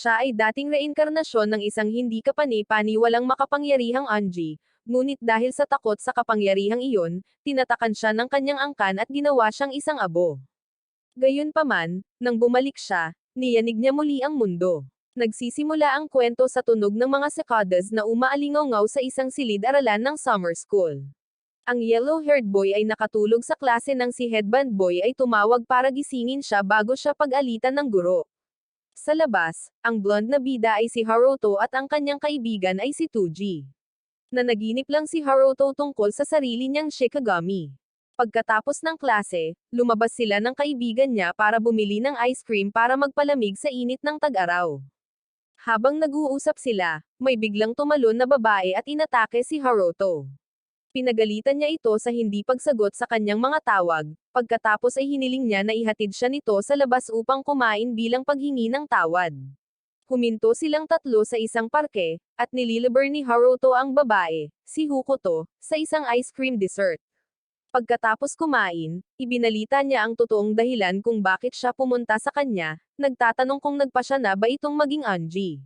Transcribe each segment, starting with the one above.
Siya ay dating reinkarnasyon ng isang hindi kapani-paniwalang makapangyarihang Anji, ngunit dahil sa takot sa kapangyarihang iyon, tinatakan siya ng kanyang angkan at ginawa siyang isang abo. Gayunpaman, nang bumalik siya, niyanig niya muli ang mundo. Nagsisimula ang kwento sa tunog ng mga cicadas na umaalingaw-ngaw sa isang silid-aralan ng summer school. Ang yellow-haired boy ay nakatulog sa klase nang si headband boy ay tumawag para gisingin siya bago siya pag-alitan ng guro. Sa labas, ang blonde na bida ay si Haruto at ang kanyang kaibigan ay si Tuji. Nanaginip lang si Haruto tungkol sa sarili niyang Shikigami. Pagkatapos ng klase, lumabas sila ng kaibigan niya para bumili ng ice cream para magpalamig sa init ng tag-araw. Habang nag-uusap sila, may biglang tumalon na babae at inatake si Haruto. Pinagalitan niya ito sa hindi pagsagot sa kanyang mga tawag, pagkatapos ay hiniling niya na ihatid siya nito sa labas upang kumain bilang paghingi ng tawad. Huminto silang tatlo sa isang parke, at nililiber ni Haruto ang babae, si Hokuto, sa isang ice cream dessert. Pagkatapos kumain, ibinalita niya ang totoong dahilan kung bakit siya pumunta sa kanya, nagtatanong kung nagpasya na ba itong maging Anji.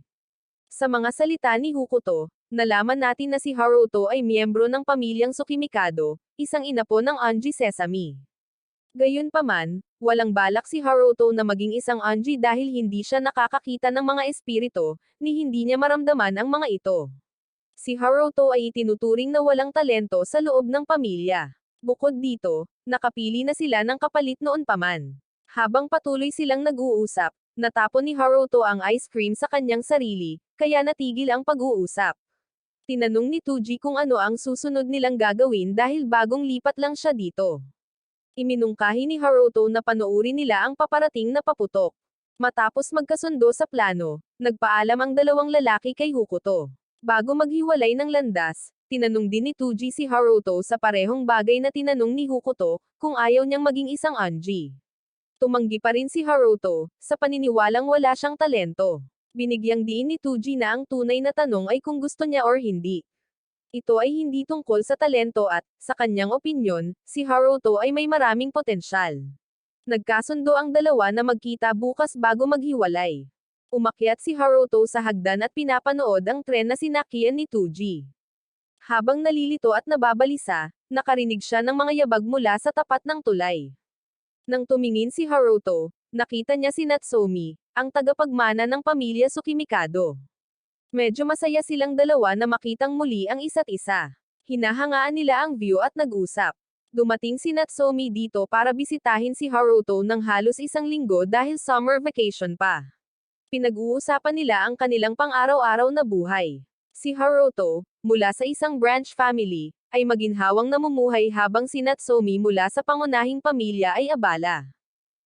Sa mga salita ni Hokuto, nalaman natin na si Haruto ay miyembro ng pamilyang Tsukimikado, isang inapo ng Anji Sesame. Gayunpaman, walang balak si Haruto na maging isang Anji dahil hindi siya nakakakita ng mga espirito, ni hindi niya maramdaman ang mga ito. Si Haruto ay itinuturing na walang talento sa loob ng pamilya. Bukod dito, nakapili na sila ng kapalit noon pa man. Habang patuloy silang nag-uusap, natapon ni Haruto ang ice cream sa kanyang sarili, kaya natigil ang pag-uusap. Tinanong ni Tuji kung ano ang susunod nilang gagawin dahil bagong lipat lang siya dito. Iminungkahi ni Haruto na panoorin nila ang paparating na paputok. Matapos magkasundo sa plano, nagpaalam ang dalawang lalaki kay Hokuto. Bago maghiwalay ng landas, tinanong din ni Tuji si Haruto sa parehong bagay na tinanong ni Hokuto, kung ayaw niyang maging isang Anji. Tumanggi pa rin si Haruto, sa paniniwalang wala siyang talento. Binigyang diin ni Tuji na ang tunay na tanong ay kung gusto niya or hindi. Ito ay hindi tungkol sa talento at, sa kanyang opinyon, si Haruto ay may maraming potensyal. Nagkasundo ang dalawa na magkita bukas bago maghiwalay. Umakyat si Haruto sa hagdan at pinapanood ang tren na sinakyan ni Tuji. Habang nalilito at nababalisa, nakarinig siya ng mga yabag mula sa tapat ng tulay. Nang tumingin si Haruto, nakita niya si Natsume, ang tagapagmana ng pamilya Tsukimikado. Medyo masaya silang dalawa na makitang muli ang isa't isa. Hinahangaan nila ang view at nag-usap. Dumating si Natsume dito para bisitahin si Haruto ng halos isang linggo dahil summer vacation pa. Pinag-uusapan nila ang kanilang pang-araw-araw na buhay. Si Haruto, mula sa isang branch family, ay maginhawang namumuhay habang si Natsume mula sa pangunahing pamilya ay abala.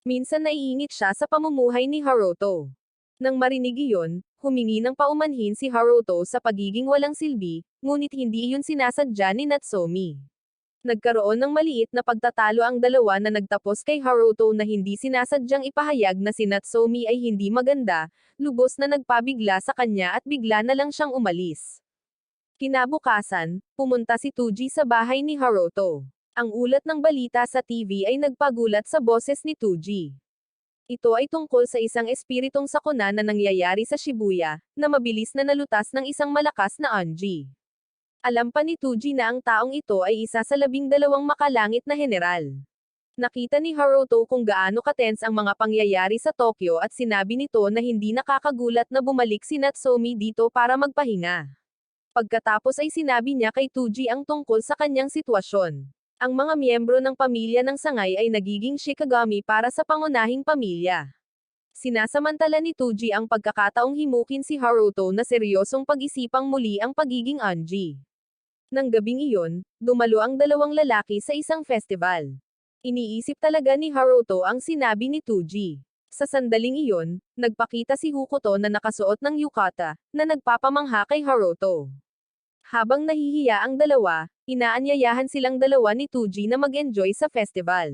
Minsan naiingit siya sa pamumuhay ni Haruto. Nang marinig iyon, humingi ng paumanhin si Haruto sa pagiging walang silbi, ngunit hindi iyon sinasadya ni Natsume. Nagkaroon ng maliit na pagtatalo ang dalawa na nagtapos kay Haruto na hindi sinasadyang ipahayag na si Natsume ay hindi maganda, lubos na nagpabigla sa kanya at bigla na lang siyang umalis. Kinabukasan, pumunta si Tuji sa bahay ni Haruto. Ang ulat ng balita sa TV ay nagpagulat sa boses ni Tuji. Ito ay tungkol sa isang espiritong sakuna na nangyayari sa Shibuya, na mabilis na nalutas ng isang malakas na Anji. Alam pa ni Tuji na ang taong ito ay isa sa 12 makalangit na general. Nakita ni Haruto kung gaano ka-tense ang mga pangyayari sa Tokyo at sinabi nito na hindi nakakagulat na bumalik si Natsume dito para magpahinga. Pagkatapos ay sinabi niya kay Tuji ang tungkol sa kanyang sitwasyon. Ang mga miyembro ng pamilya ng sangay ay nagiging Shikigami para sa pangunahing pamilya. Sinasamantala ni Tuji ang pagkakataong himukin si Haruto na seryosong pag-isipang muli ang pagiging Anji. Nang gabing iyon, dumalo ang dalawang lalaki sa isang festival. Iniisip talaga ni Haruto ang sinabi ni Tuji. Sa sandaling iyon, nagpakita si Hokuto na nakasuot ng yukata, na nagpapamangha kay Haruto. Habang nahihiya ang dalawa, inaanyayahan silang dalawa ni Tuji na mag-enjoy sa festival.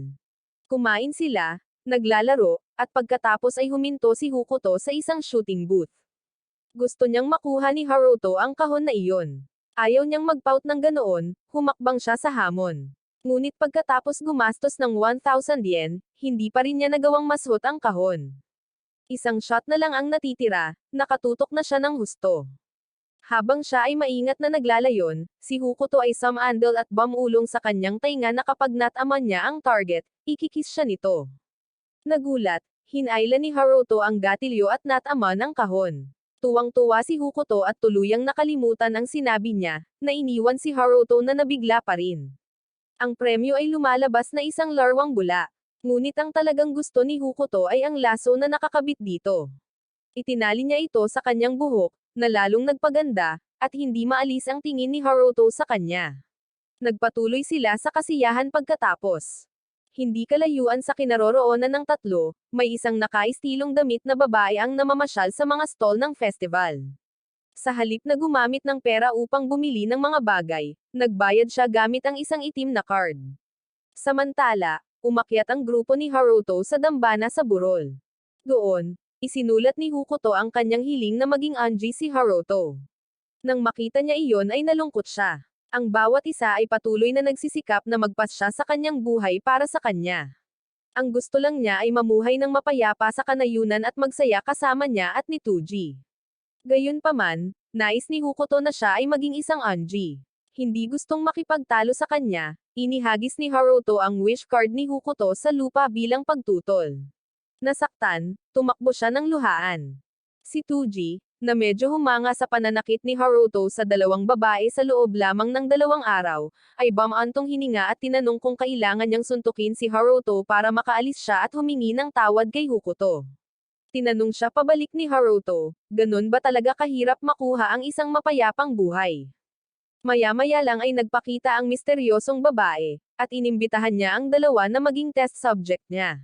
Kumain sila, naglalaro, at pagkatapos ay huminto si Hokuto sa isang shooting booth. Gusto niyang makuha ni Haruto ang kahon na iyon. Ayaw niyang mag-pout ng ganoon, humakbang siya sa hamon. Ngunit pagkatapos gumastos ng 1,000 yen, hindi pa rin niya nagawang masuot ang kahon. Isang shot na lang ang natitira, nakatutok na siya ng husto. Habang siya ay maingat na naglalayon, si Hokuto ay sumandal at bumulong sa kanyang tainga na kapag nataman niya ang target, ikikis siya nito. Nagulat, hinailan ni Haruto ang gatilyo at nataman ang kahon. Tuwang-tuwa si Hokuto at tuluyang nakalimutan ang sinabi niya, na iniwan si Haruto na nabigla pa rin. Ang premyo ay lumalabas na isang larwang bula. Ngunit ang talagang gusto ni Hokuto ay ang laso na nakakabit dito. Itinali niya ito sa kanyang buhok, na lalong nagpaganda, at hindi maalis ang tingin ni Haruto sa kanya. Nagpatuloy sila sa kasiyahan pagkatapos. Hindi kalayuan sa kinaroroonan ng tatlo, may isang nakaistilong damit na babae ang namamasyal sa mga stall ng festival. Sa halip na gumamit ng pera upang bumili ng mga bagay, nagbayad siya gamit ang isang itim na card. Samantala, umakyat ang grupo ni Haruto sa dambana sa burol. Doon, isinulat ni Hokuto ang kanyang hiling na maging Anji si Haruto. Nang makita niya iyon ay nalungkot siya. Ang bawat isa ay patuloy na nagsisikap na magpasya sa kanyang buhay para sa kanya. Ang gusto lang niya ay mamuhay ng mapayapa sa kanayunan at magsaya kasama niya at ni Tuji. Gayunpaman, nais ni Hokuto na siya ay maging isang Anji. Hindi gustong makipagtalo sa kanya, inihagis ni Haruto ang wish card ni Hokuto sa lupa bilang pagtutol. Nasaktan, tumakbo siya ng luhaan. Si Tuji, na medyo humanga sa pananakit ni Haruto sa dalawang babae sa loob lamang ng 2 araw, ay bumantong hininga at tinanong kung kailangan niyang suntukin si Haruto para makaalis siya at humingi ng tawad kay Hokuto. Tinanong siya pabalik ni Haruto, ganun ba talaga kahirap makuha ang isang mapayapang buhay? Maya-maya lang ay nagpakita ang misteryosong babae, at inimbitahan niya ang dalawa na maging test subject niya.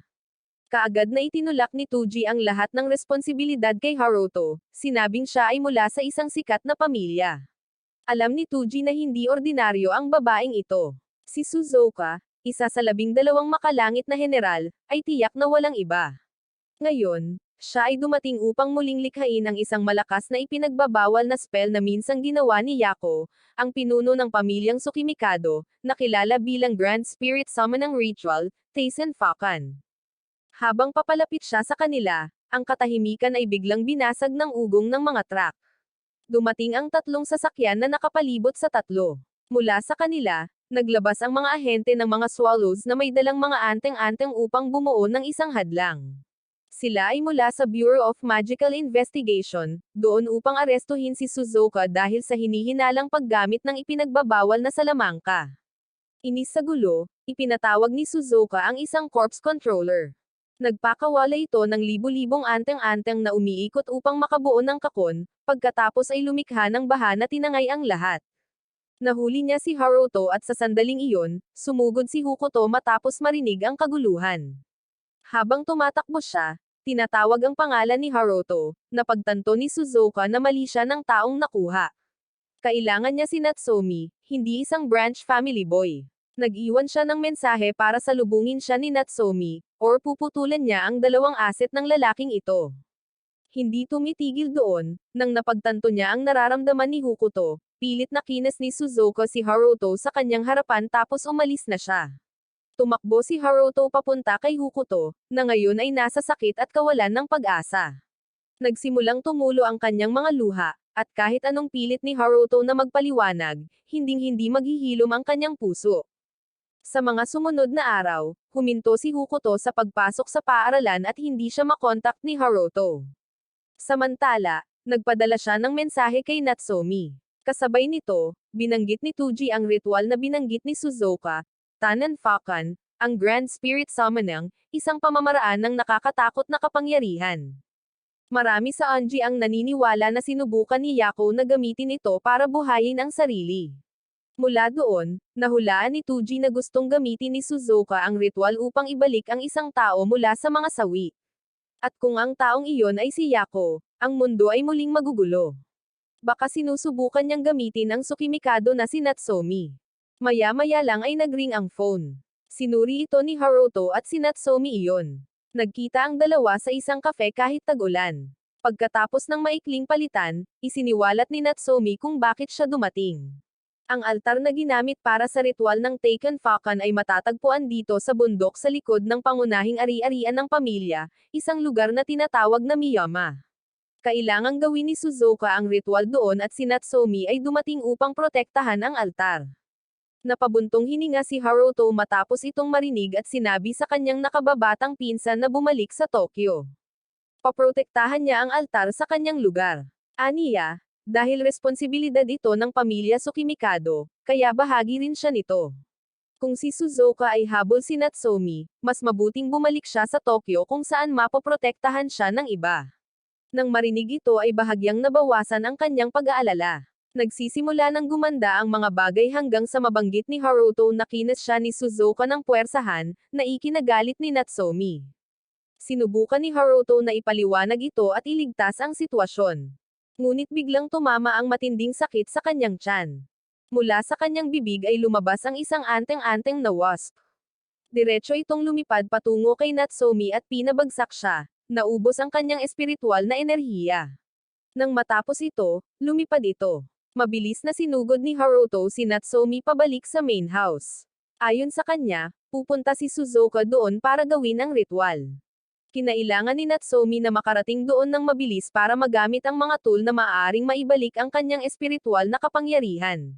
Kaagad na itinulak ni Tuji ang lahat ng responsibilidad kay Haruto, sinabing siya ay mula sa isang sikat na pamilya. Alam ni Tuji na hindi ordinaryo ang babaeng ito. Si Suzuka, isa sa 12 makalangit na general, ay tiyak na walang iba. Ngayon, siya ay dumating upang muling likhain ang isang malakas na ipinagbabawal na spell na minsang ginawa ni Yako, ang pinuno ng pamilyang Tsukimikado, na kilala bilang Grand Spirit Summoning Ritual, Taisen Fakan. Habang papalapit siya sa kanila, ang katahimikan ay biglang binasag ng ugong ng mga truck. Dumating ang 3 sasakyan na nakapalibot sa tatlo. Mula sa kanila, naglabas ang mga ahente ng mga swallows na may dalang mga anteng-anteng upang bumuo ng isang hadlang. Sila ay mula sa Bureau of Magical Investigation, doon upang arestuhin si Suzuka dahil sa hinihinalang paggamit ng ipinagbabawal na salamangka. Inis sa gulo, ipinatawag ni Suzuka ang isang corpse controller. Nagpakawala ito ng libu-libong anteng-anteng na umiikot upang makabuo ng kakon, pagkatapos ay lumikha ng baha na tinangay ang lahat. Nahuli niya si Haruto at sa sandaling iyon, sumugod si Hokuto matapos marinig ang kaguluhan. Habang tumatakbo siya, tinatawag ang pangalan ni Haruto, napagtanto ni Suzuka na mali siya ng taong nakuha. Kailangan niya si Natsume, hindi isang branch family boy. Nag-iwan siya ng mensahe para salubungin siya ni Natsume, or puputulan niya ang 2 asset ng lalaking ito. Hindi tumitigil doon, nang napagtanto niya ang nararamdaman ni Hokuto, pilit na kinas ni Suzuka si Haruto sa kanyang harapan tapos umalis na siya. Tumakbo si Haruto papunta kay Hokuto, na ngayon ay nasa sakit at kawalan ng pag-asa. Nagsimulang tumulo ang kanyang mga luha, at kahit anong pilit ni Haruto na magpaliwanag, hinding-hindi maghihilom ang kanyang puso. Sa mga sumunod na araw, huminto si Hokuto sa pagpasok sa paaralan at hindi siya makontak ni Haruto. Samantala, nagpadala siya ng mensahe kay Natsume. Kasabay nito, binanggit ni Tuji ang ritual na binanggit ni Suzuka, Tannen Fakan, ang Grand Spirit Summoning, isang pamamaraan ng nakakatakot na kapangyarihan. Marami sa Anji ang naniniwala na sinubukan ni Yako na gamitin ito para buhayin ang sarili. Mula doon, nahulaan ni Tuji na gustong gamitin ni Suzuka ang ritual upang ibalik ang isang tao mula sa mga sawi. At kung ang taong iyon ay si Yako, ang mundo ay muling magugulo. Baka sinusubukan niyang gamitin ang Tsukimikado na si Natsume. Maya-maya lang ay nagring ang phone. Sinuri ito ni Haruto at si Natsume iyon. Nagkita ang dalawa sa isang kafe kahit tag-ulan. Pagkatapos ng maikling palitan, isiniwalat ni Natsume kung bakit siya dumating. Ang altar na ginamit para sa ritual ng Taken Fakan ay matatagpuan dito sa bundok sa likod ng pangunahing ari-arian ng pamilya, isang lugar na tinatawag na Miyama. Kailangang gawin ni Suzuka ang ritual doon at si Natsume ay dumating upang protektahan ang altar. Napabuntong hininga si Haruto matapos itong marinig at sinabi sa kanyang nakababatang pinsan na bumalik sa Tokyo. Paprotektahan niya ang altar sa kanyang lugar. Aniya, dahil responsibilidad ito ng pamilya Tsukimikado, kaya bahagi rin siya nito. Kung si Suzuka ay habol si Natsume, mas mabuting bumalik siya sa Tokyo kung saan mapoprotektahan siya ng iba. Nang marinig ito ay bahagyang nabawasan ang kanyang pag-aalala. Nagsisimula ng gumanda ang mga bagay hanggang sa mabanggit ni Haruto na kinas siya ni Suzuka ng puwersahan, na ikinagalit ni Natsume. Sinubukan ni Haruto na ipaliwanag ito at iligtas ang sitwasyon. Ngunit biglang tumama ang matinding sakit sa kanyang tiyan. Mula sa kanyang bibig ay lumabas ang isang anteng-anteng na wasp. Diretso itong lumipad patungo kay Natsume at pinabagsak siya. Naubos ang kanyang espiritual na enerhiya. Nang matapos ito, lumipad ito. Mabilis na sinugod ni Haruto si Natsume pabalik sa main house. Ayon sa kanya, pupunta si Suzuka doon para gawin ang ritual. Kinailangan ni Natsume na makarating doon ng mabilis para magamit ang mga tool na maaaring maibalik ang kanyang espiritual na kapangyarihan.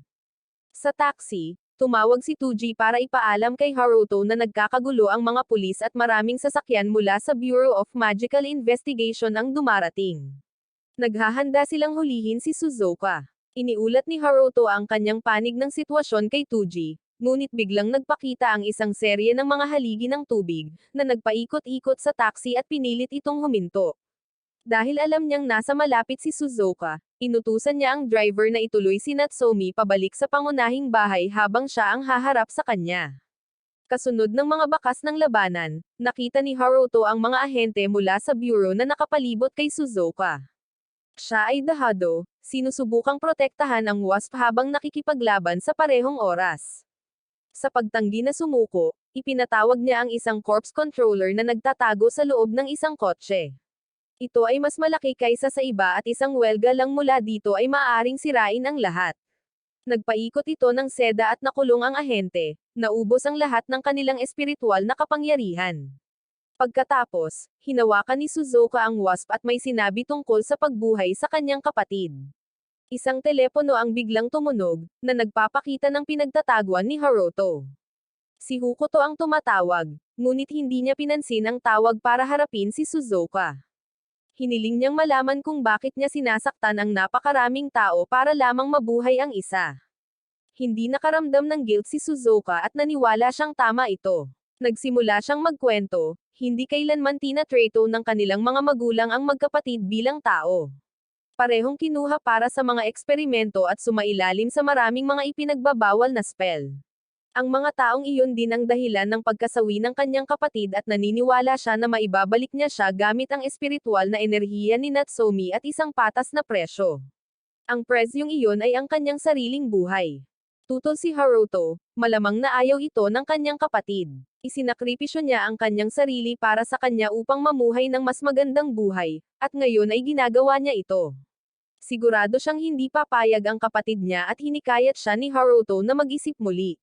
Sa taxi, tumawag si Tuji para ipaalam kay Haruto na nagkakagulo ang mga pulis at maraming sasakyan mula sa Bureau of Magical Investigation ang dumarating. Naghahanda silang hulihin si Suzuka. Iniulat ni Haruto ang kanyang panig ng sitwasyon kay Tuji, ngunit biglang nagpakita ang isang serye ng mga haligi ng tubig, na nagpaikot-ikot sa taxi at pinilit itong huminto. Dahil alam niyang nasa malapit si Suzuka, inutusan niya ang driver na ituloy si Natsume pabalik sa pangunahing bahay habang siya ang haharap sa kanya. Kasunod ng mga bakas ng labanan, nakita ni Haruto ang mga ahente mula sa bureau na nakapalibot kay Suzuka. Siya ay dahado, sinusubukang protektahan ang wasp habang nakikipaglaban sa parehong oras. Sa pagtanggi na sumuko, ipinatawag niya ang isang corpse controller na nagtatago sa loob ng isang kotse. Ito ay mas malaki kaysa sa iba at isang welga lang mula dito ay maaaring sirain ang lahat. Nagpaikot ito ng seda at nakulong ang ahente, naubos ang lahat ng kanilang espiritual na kapangyarihan. Pagkatapos, hinawakan ni Suzuka ang wasp at may sinabi tungkol sa pagbuhay sa kanyang kapatid. Isang telepono ang biglang tumunog, na nagpapakita ng pinagtataguan ni Haruto. Si Hokuto ang tumatawag, ngunit hindi niya pinansin ang tawag para harapin si Suzuka. Hiniling niyang malaman kung bakit niya sinasaktan ang napakaraming tao para lamang mabuhay ang isa. Hindi nakaramdam ng guilt si Suzuka at naniwala siyang tama ito. Nagsimula siyang magkwento, hindi kailanman tinatrato ng kanilang mga magulang ang magkapatid bilang tao. Parehong kinuha para sa mga eksperimento at sumailalim sa maraming mga ipinagbabawal na spell. Ang mga taong iyon din ang dahilan ng pagkasawi ng kanyang kapatid at naniniwala siya na maibabalik niya siya gamit ang espiritual na enerhiya ni Natsume at isang patas na presyo. Ang presyong iyon ay ang kanyang sariling buhay. Tutol si Haruto, malamang na ayaw ito ng kanyang kapatid. Isinakripisyo niya ang kanyang sarili para sa kanya upang mamuhay ng mas magandang buhay, at ngayon ay ginagawa niya ito. Sigurado siyang hindi papayag ang kapatid niya at hinikayat siya ni Haruto na mag-isip muli.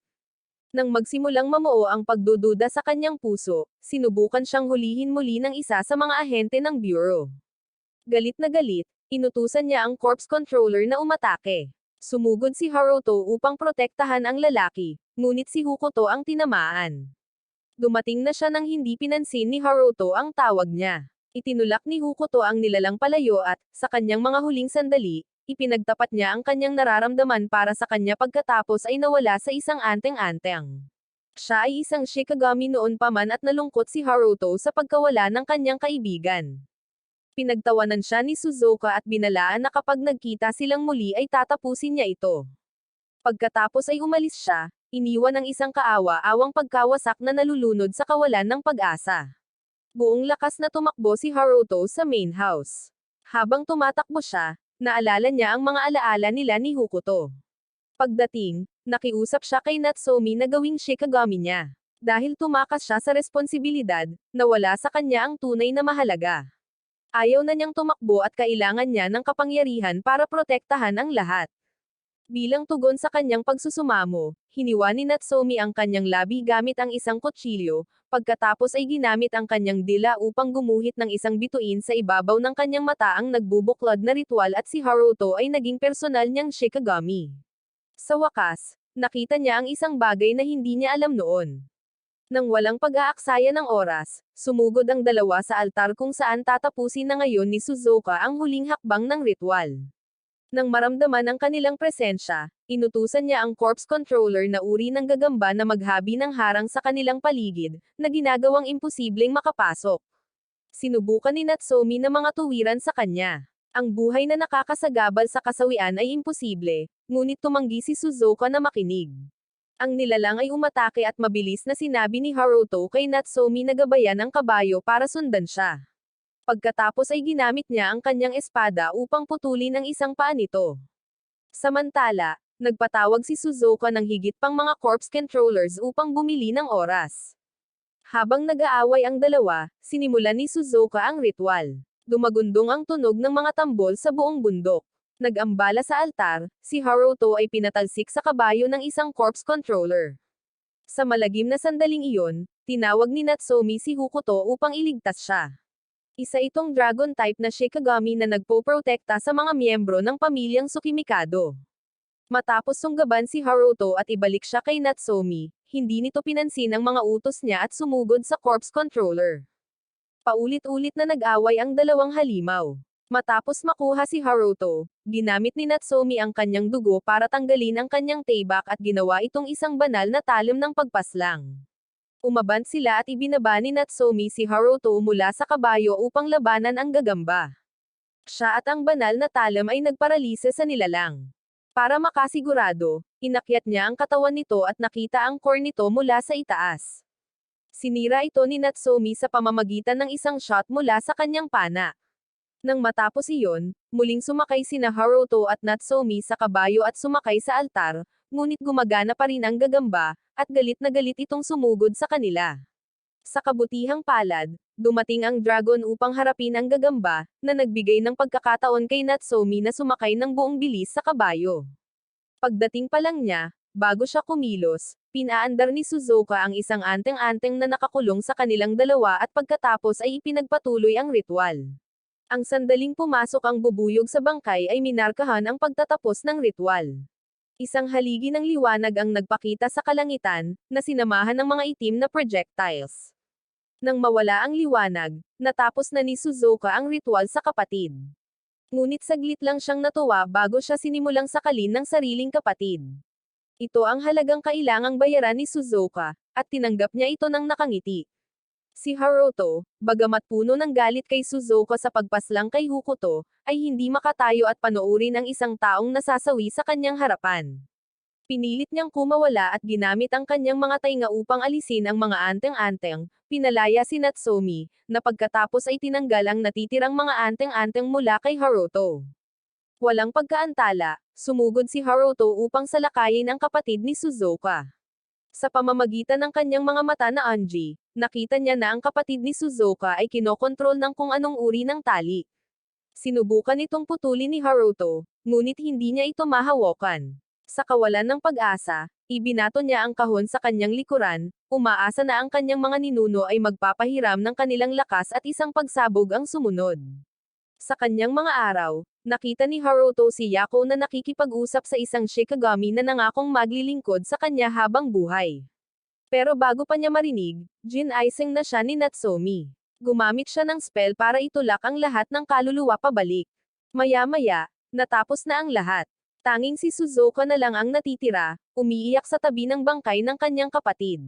Nang magsimulang mamuo ang pagdududa sa kanyang puso, sinubukan siyang hulihin muli ng isa sa mga ahente ng bureau. Galit na galit, inutusan niya ang corpse controller na umatake. Sumugod si Haruto upang protektahan ang lalaki, ngunit si Hokuto ang tinamaan. Dumating na siya nang hindi pinansin ni Haruto ang tawag niya. Itinulak ni Hokuto ang nilalang palayo at, sa kanyang mga huling sandali, ipinagtapat niya ang kanyang nararamdaman para sa kanya pagkatapos ay nawala sa isang anteng-anteng. Siya ay isang Shikigami noon pa man at nalungkot si Haruto sa pagkawala ng kanyang kaibigan. Pinagtawanan siya ni Suzuka at binalaan na kapag nagkita silang muli ay tatapusin niya ito. Pagkatapos ay umalis siya, iniwan ang isang kaawa-awang pagkawasak na nalulunod sa kawalan ng pag-asa. Buong lakas na tumakbo si Haruto sa main house. Habang tumatakbo siya, naalala niya ang mga alaala nila ni Hokuto. Pagdating, nakiusap siya kay Natsume na gawing Shikigami niya. Dahil tumakas siya sa responsibilidad, nawala sa kanya ang tunay na mahalaga. Ayaw na niyang tumakbo at kailangan niya ng kapangyarihan para protektahan ang lahat. Bilang tugon sa kanyang pagsusumamo, hiniwa ni Natsomi ang kanyang labi gamit ang isang kutsilyo, pagkatapos ay ginamit ang kanyang dila upang gumuhit ng isang bituin sa ibabaw ng kanyang mata ang nagbubuklod na ritual at si Haruto ay naging personal niyang Shikigami. Sa wakas, nakita niya ang isang bagay na hindi niya alam noon. Nang walang pag-aaksaya ng oras, sumugod ang dalawa sa altar kung saan tatapusin na ngayon ni Suzuka ang huling hakbang ng ritual. Nang maramdaman ang kanilang presensya, inutusan niya ang corpse controller na uri ng gagamba na maghabi ng harang sa kanilang paligid, na ginagawang imposibleng makapasok. Sinubukan ni Natsomi na mga tuwiran sa kanya. Ang buhay na nakakasagabal sa kasawian ay imposible, ngunit tumanggi si Suzuka na makinig. Ang nilalang ay umatake at mabilis na sinabi ni Haruto kay Natsomi na gabayan ang kabayo para sundan siya. Pagkatapos ay ginamit niya ang kanyang espada upang putulin ang isang paa nito. Samantala, nagpatawag si Suzuka ng higit pang mga corpse controllers upang bumili ng oras. Habang nag-aaway ang dalawa, sinimulan ni Suzuka ang ritual. Dumagundong ang tunog ng mga tambol sa buong bundok. Nag-ambala sa altar, si Haruto ay pinatalsik sa kabayo ng isang corpse controller. Sa malagim na sandaling iyon, tinawag ni Natsomi si Hokuto upang iligtas siya. Isa itong dragon type na Shikigami na nagpoprotekta sa mga miyembro ng pamilyang Tsukimikado. Matapos sunggaban si Haruto at ibalik siya kay Natsomi, hindi nito pinansin ang mga utos niya at sumugod sa corpse controller. Paulit-ulit na nag-away ang dalawang halimaw. Matapos makuha si Haruto, ginamit ni Natsomi ang kanyang dugo para tanggalin ang kanyang taibak at ginawa itong isang banal na talim ng pagpaslang. Umabant sila at ibinaba ni Natsomi si Haruto mula sa kabayo upang labanan ang gagamba. Siya at ang banal na talim ay nagparalise sa nilalang. Para makasigurado, inakyat niya ang katawan nito at nakita ang core nito mula sa itaas. Sinira ito ni Natsomi sa pamamagitan ng isang shot mula sa kanyang pana. Nang matapos iyon, muling sumakay sina Haruto at Natsomi sa kabayo at sumakay sa altar, ngunit gumagana pa rin ang gagamba, at galit na galit itong sumugod sa kanila. Sa kabutihang palad, dumating ang dragon upang harapin ang gagamba, na nagbigay ng pagkakataon kay Natsomi na sumakay ng buong bilis sa kabayo. Pagdating pa lang niya, bago siya kumilos, pinaandar ni Suzuka ang isang anteng-anteng na nakakulong sa kanilang dalawa at pagkatapos ay ipinagpatuloy ang ritual. Ang sandaling pumasok ang bubuyog sa bangkay ay minarkahan ang pagtatapos ng ritual. Isang haligi ng liwanag ang nagpakita sa kalangitan, na sinamahan ng mga itim na projectiles. Nang mawala ang liwanag, natapos na ni Suzuka ang ritual sa kapatid. Ngunit saglit lang siyang natuwa bago siya sinimulang sakalin ng sariling kapatid. Ito ang halagang kailangang bayaran ni Suzuka, at tinanggap niya ito ng nakangiti. Si Haruto, bagamat puno ng galit kay Suzuka sa pagpaslang kay Hokuto, ay hindi makatayo at panoorin ang isang taong nasasawi sa kanyang harapan. Pinilit niyang kumawala at ginamit ang kanyang mga tainga upang alisin ang mga anteng-anteng, pinalaya si Natsomi, na pagkatapos ay tinanggal ang natitirang mga anteng-anteng mula kay Haruto. Walang pagkaantala, sumugod si Haruto upang salakayin ang kapatid ni Suzuka. Sa pamamagitan ng kanyang mga mata na Anji, nakita niya na ang kapatid ni Suzuka ay kinokontrol ng kung anong uri ng tali. Sinubukan itong putulin ni Haruto, ngunit hindi niya ito mahawakan. Sa kawalan ng pag-asa, ibinato niya ang kahon sa kanyang likuran, umaasa na ang kanyang mga ninuno ay magpapahiram ng kanilang lakas at isang pagsabog ang sumunod. Sa kanyang mga araw, nakita ni Haruto si Yako na nakikipag-usap sa isang Shikigami na nangakong maglilingkod sa kanya habang buhay. Pero bago pa niya marinig, ginaising na siya ni Natsomi. Gumamit siya ng spell para itulak ang lahat ng kaluluwa pabalik. Maya-maya, natapos na ang lahat. Tanging si Suzuka na lang ang natitira, umiiyak sa tabi ng bangkay ng kanyang kapatid.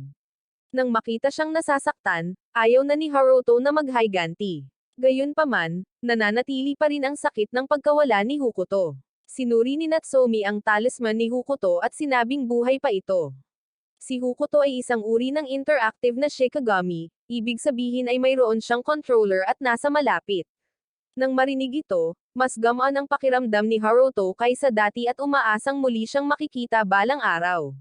Nang makita siyang nasasaktan, ayaw na ni Haruto na maghiganti. Gayunpaman, nananatili pa rin ang sakit ng pagkawala ni Hokuto. Sinuri ni Natsomi ang talisman ni Hokuto at sinabing buhay pa ito. Si Hokuto ay isang uri ng interactive na Shikigami, ibig sabihin ay mayroon siyang controller at nasa malapit. Nang marinig ito, mas gamaan ang pakiramdam ni Haruto kaysa dati at umaasang muli siyang makikita balang araw.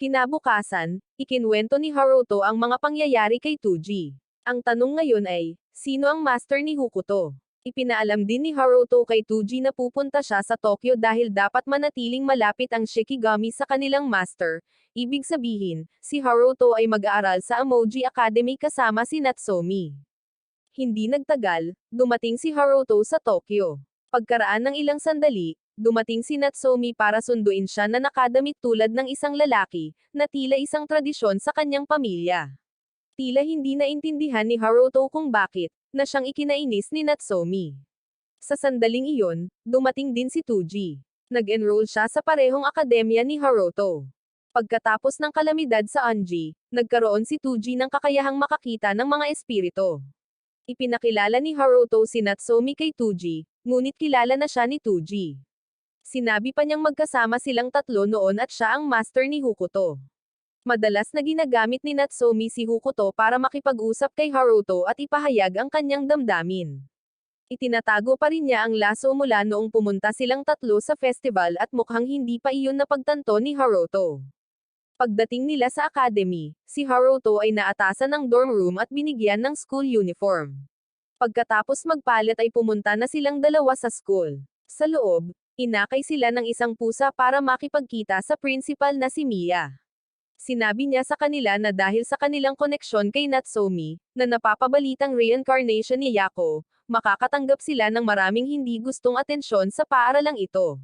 Kinabukasan, ikinwento ni Haruto ang mga pangyayari kay Tuji. Ang tanong ngayon ay, sino ang master ni Hokuto? Ipinaalam din ni Haruto kay Tuji na pupunta siya sa Tokyo dahil dapat manatiling malapit ang Shikigami sa kanilang master. Ibig sabihin, si Haruto ay mag-aaral sa Emoji Academy kasama si Natsume. Hindi nagtagal, dumating si Haruto sa Tokyo. Pagkaraan ng ilang sandali, dumating si Natsume para sunduin siya na nakadamit tulad ng isang lalaki, na tila isang tradisyon sa kanyang pamilya. Tila hindi naintindihan ni Haruto kung bakit, na siyang ikinainis ni Natsume. Sa sandaling iyon, dumating din si Tuji. Nag-enroll siya sa parehong akademya ni Haruto. Pagkatapos ng kalamidad sa Anji, nagkaroon si Tuji ng kakayahang makakita ng mga espiritu. Ipinakilala ni Haruto si Natsume kay Tuji, ngunit kilala na siya ni Tuji. Sinabi pa niyang magkasama silang tatlo noon at siya ang master ni Hokuto. Madalas na ginagamit ni Natsume si Hokuto para makipag-usap kay Haruto at ipahayag ang kanyang damdamin. Itinatago pa rin niya ang laso mula noong pumunta silang tatlo sa festival at mukhang hindi pa iyon napagtanto ni Haruto. Pagdating nila sa academy, si Haruto ay naatasan ng dorm room at binigyan ng school uniform. Pagkatapos magpalit ay pumunta na silang dalawa sa school. Sa loob, inakay sila ng isang pusa para makipagkita sa principal na si Mia. Sinabi niya sa kanila na dahil sa kanilang koneksyon kay Natsume, na napapabalitang reincarnation ni Yako, makakatanggap sila ng maraming hindi gustong atensyon sa paaralang ito.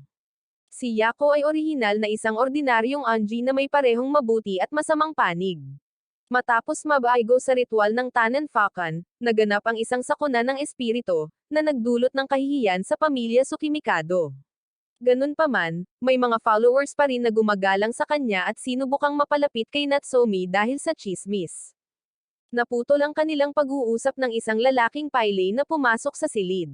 Si Yako ay orihinal na isang ordinaryong Anji na may parehong mabuti at masamang panig. Matapos mabaigo sa ritual ng Tannen Fakan, naganap ang isang sakuna ng espiritu, na nagdulot ng kahihiyan sa pamilya Tsukimikado. Ganun pa man, may mga followers pa rin na gumagalang sa kanya at sinubukang mapalapit kay Natsume dahil sa tsismis. Naputol ang kanilang pag-uusap ng isang lalaking pile na pumasok sa silid.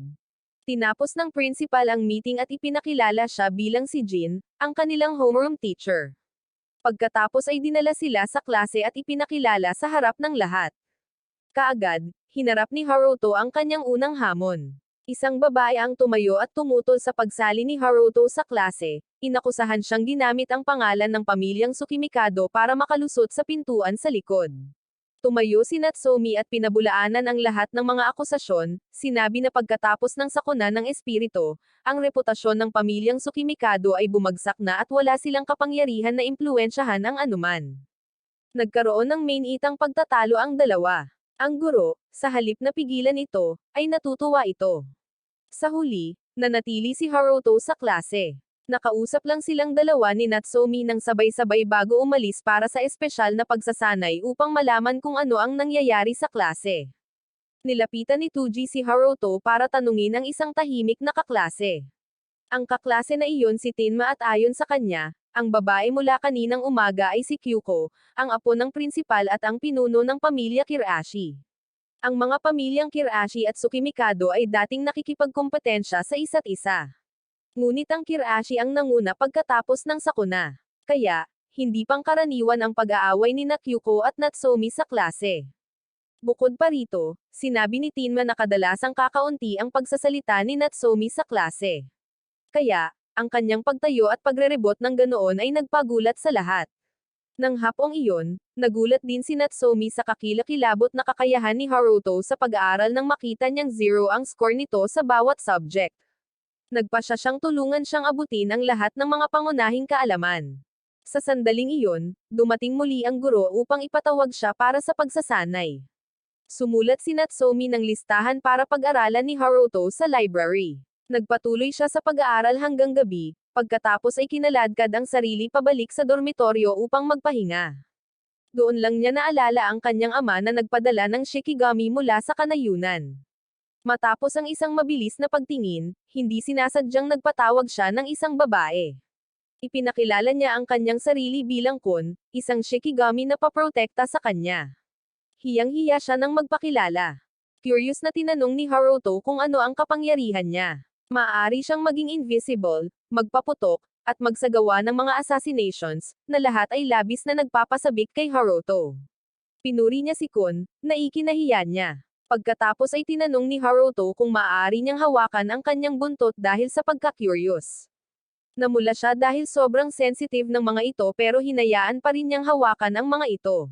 Tinapos ng principal ang meeting at ipinakilala siya bilang si Jin, ang kanilang homeroom teacher. Pagkatapos ay dinala sila sa klase at ipinakilala sa harap ng lahat. Kaagad, hinarap ni Haruto ang kanyang unang hamon. Isang babae ang tumayo at tumutol sa pagsali ni Haruto sa klase. Inakusahan siyang ginamit ang pangalan ng pamilyang Tsukimikado para makalusot sa pintuan sa likod. Tumayo si Natsume at pinabulaanan ang lahat ng mga akusasyon. Sinabi na pagkatapos ng sakuna ng espiritu, ang reputasyon ng pamilyang Tsukimikado ay bumagsak na at wala silang kapangyarihan na impluwensyahan ang anuman. Nagkaroon ng main-itang pagtatalo ang dalawa. Ang guro, sa halip na pigilan ito, ay natutuwa ito. Sa huli, nanatili si Haruto sa klase. Nakausap lang silang dalawa ni Natsume ng sabay-sabay bago umalis para sa espesyal na pagsasanay upang malaman kung ano ang nangyayari sa klase. Nilapitan ni Tuji si Haruto para tanungin ang isang tahimik na kaklase. Ang kaklase na iyon si Tenma at ayon sa kanya, ang babae mula kaninang umaga ay si Kyuko, ang apo ng prinsipal at ang pinuno ng pamilya Kirashi. Ang mga pamilyang Kirashi at Tsukimikado ay dating nakikipagkompetensya sa isa't isa. Ngunit ang Kirashi ang nanguna pagkatapos ng sakuna. Kaya, hindi pangkaraniwan ang pag-aaway ni Kyuko at Natsume sa klase. Bukod pa rito, sinabi ni Tenma na kadalasang kakaunti ang pagsasalita ni Natsume sa klase. Kaya, ang kanyang pagtayo at pagrerebot ng ganoon ay nagpagulat sa lahat. Nang hapong iyon, nagulat din si Natsume sa kakilakilabot na kakayahan ni Haruto sa pag-aaral nang makita niyang 0 ang score nito sa bawat subject. Nagpasya siyang tulungan siyang abutin ang lahat ng mga pangunahing kaalaman. Sa sandaling iyon, dumating muli ang guro upang ipatawag siya para sa pagsasanay. Sumulat si Natsume ng listahan para pag-aralan ni Haruto sa library. Nagpatuloy siya sa pag-aaral hanggang gabi, pagkatapos ay kinaladkad ang sarili pabalik sa dormitoryo upang magpahinga. Doon lang niya naalala ang kanyang ama na nagpadala ng Shikigami mula sa kanayunan. Matapos ang isang mabilis na pagtingin, hindi sinasadyang nagpatawag siya ng isang babae. Ipinakilala niya ang kanyang sarili bilang Kun, isang Shikigami na paprotekta sa kanya. Hiyang-hiya siya nang magpakilala. Curious na tinanong ni Haruto kung ano ang kapangyarihan niya. Maaari siyang maging invisible, magpaputok, at magsagawa ng mga assassinations, na lahat ay labis na nagpapasabik kay Haruto. Pinuri niya si Kun, na ikinahiya niya. Pagkatapos ay tinanong ni Haruto kung maaari niyang hawakan ang kanyang buntot dahil sa pagka-curious. Namula siya dahil sobrang sensitive ng mga ito pero hinayaan pa rin niyang hawakan ang mga ito.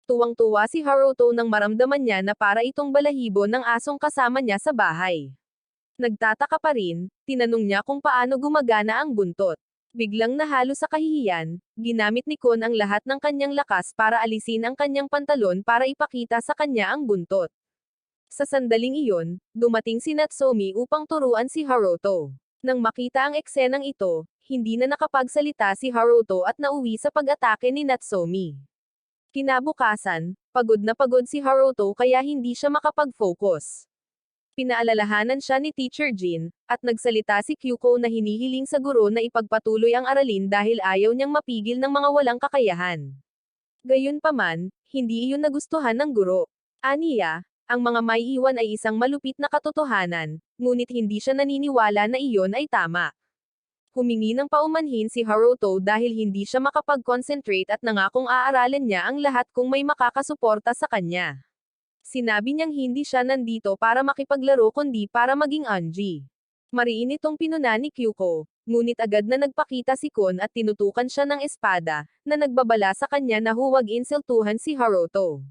Tuwang-tuwa si Haruto nang maramdaman niya na para itong balahibo ng asong kasama niya sa bahay. Nagtataka pa rin, tinanong niya kung paano gumagana ang buntot. Biglang nahalo sa kahihiyan, ginamit ni Kon ang lahat ng kanyang lakas para alisin ang kanyang pantalon para ipakita sa kanya ang buntot. Sa sandaling iyon, dumating si Natsomi upang turuan si Haruto. Nang makita ang eksenang ito, hindi na nakapagsalita si Haruto at nauwi sa pag-atake ni Natsomi. Kinabukasan, pagod na pagod si Haruto kaya hindi siya makapag-focus. Pinaalalahanan siya ni Teacher Jin, at nagsalita si Kyuko na hinihiling sa guro na ipagpatuloy ang aralin dahil ayaw niyang mapigil ng mga walang kakayahan. Gayunpaman, hindi iyon nagustuhan ng guro. Aniya, ang mga maiiwan ay isang malupit na katotohanan, ngunit hindi siya naniniwala na iyon ay tama. Humingi ng paumanhin si Haruto dahil hindi siya makapag-concentrate at nangakong aaralin niya ang lahat kung may makakasuporta sa kanya. Sinabi niyang hindi siya nandito para makipaglaro kundi para maging Anji. Mariin itong pinuna ni Kyuko, ngunit agad na nagpakita si Kon at tinutukan siya ng espada, na nagbabala sa kanya na huwag insultuhan si Haruto.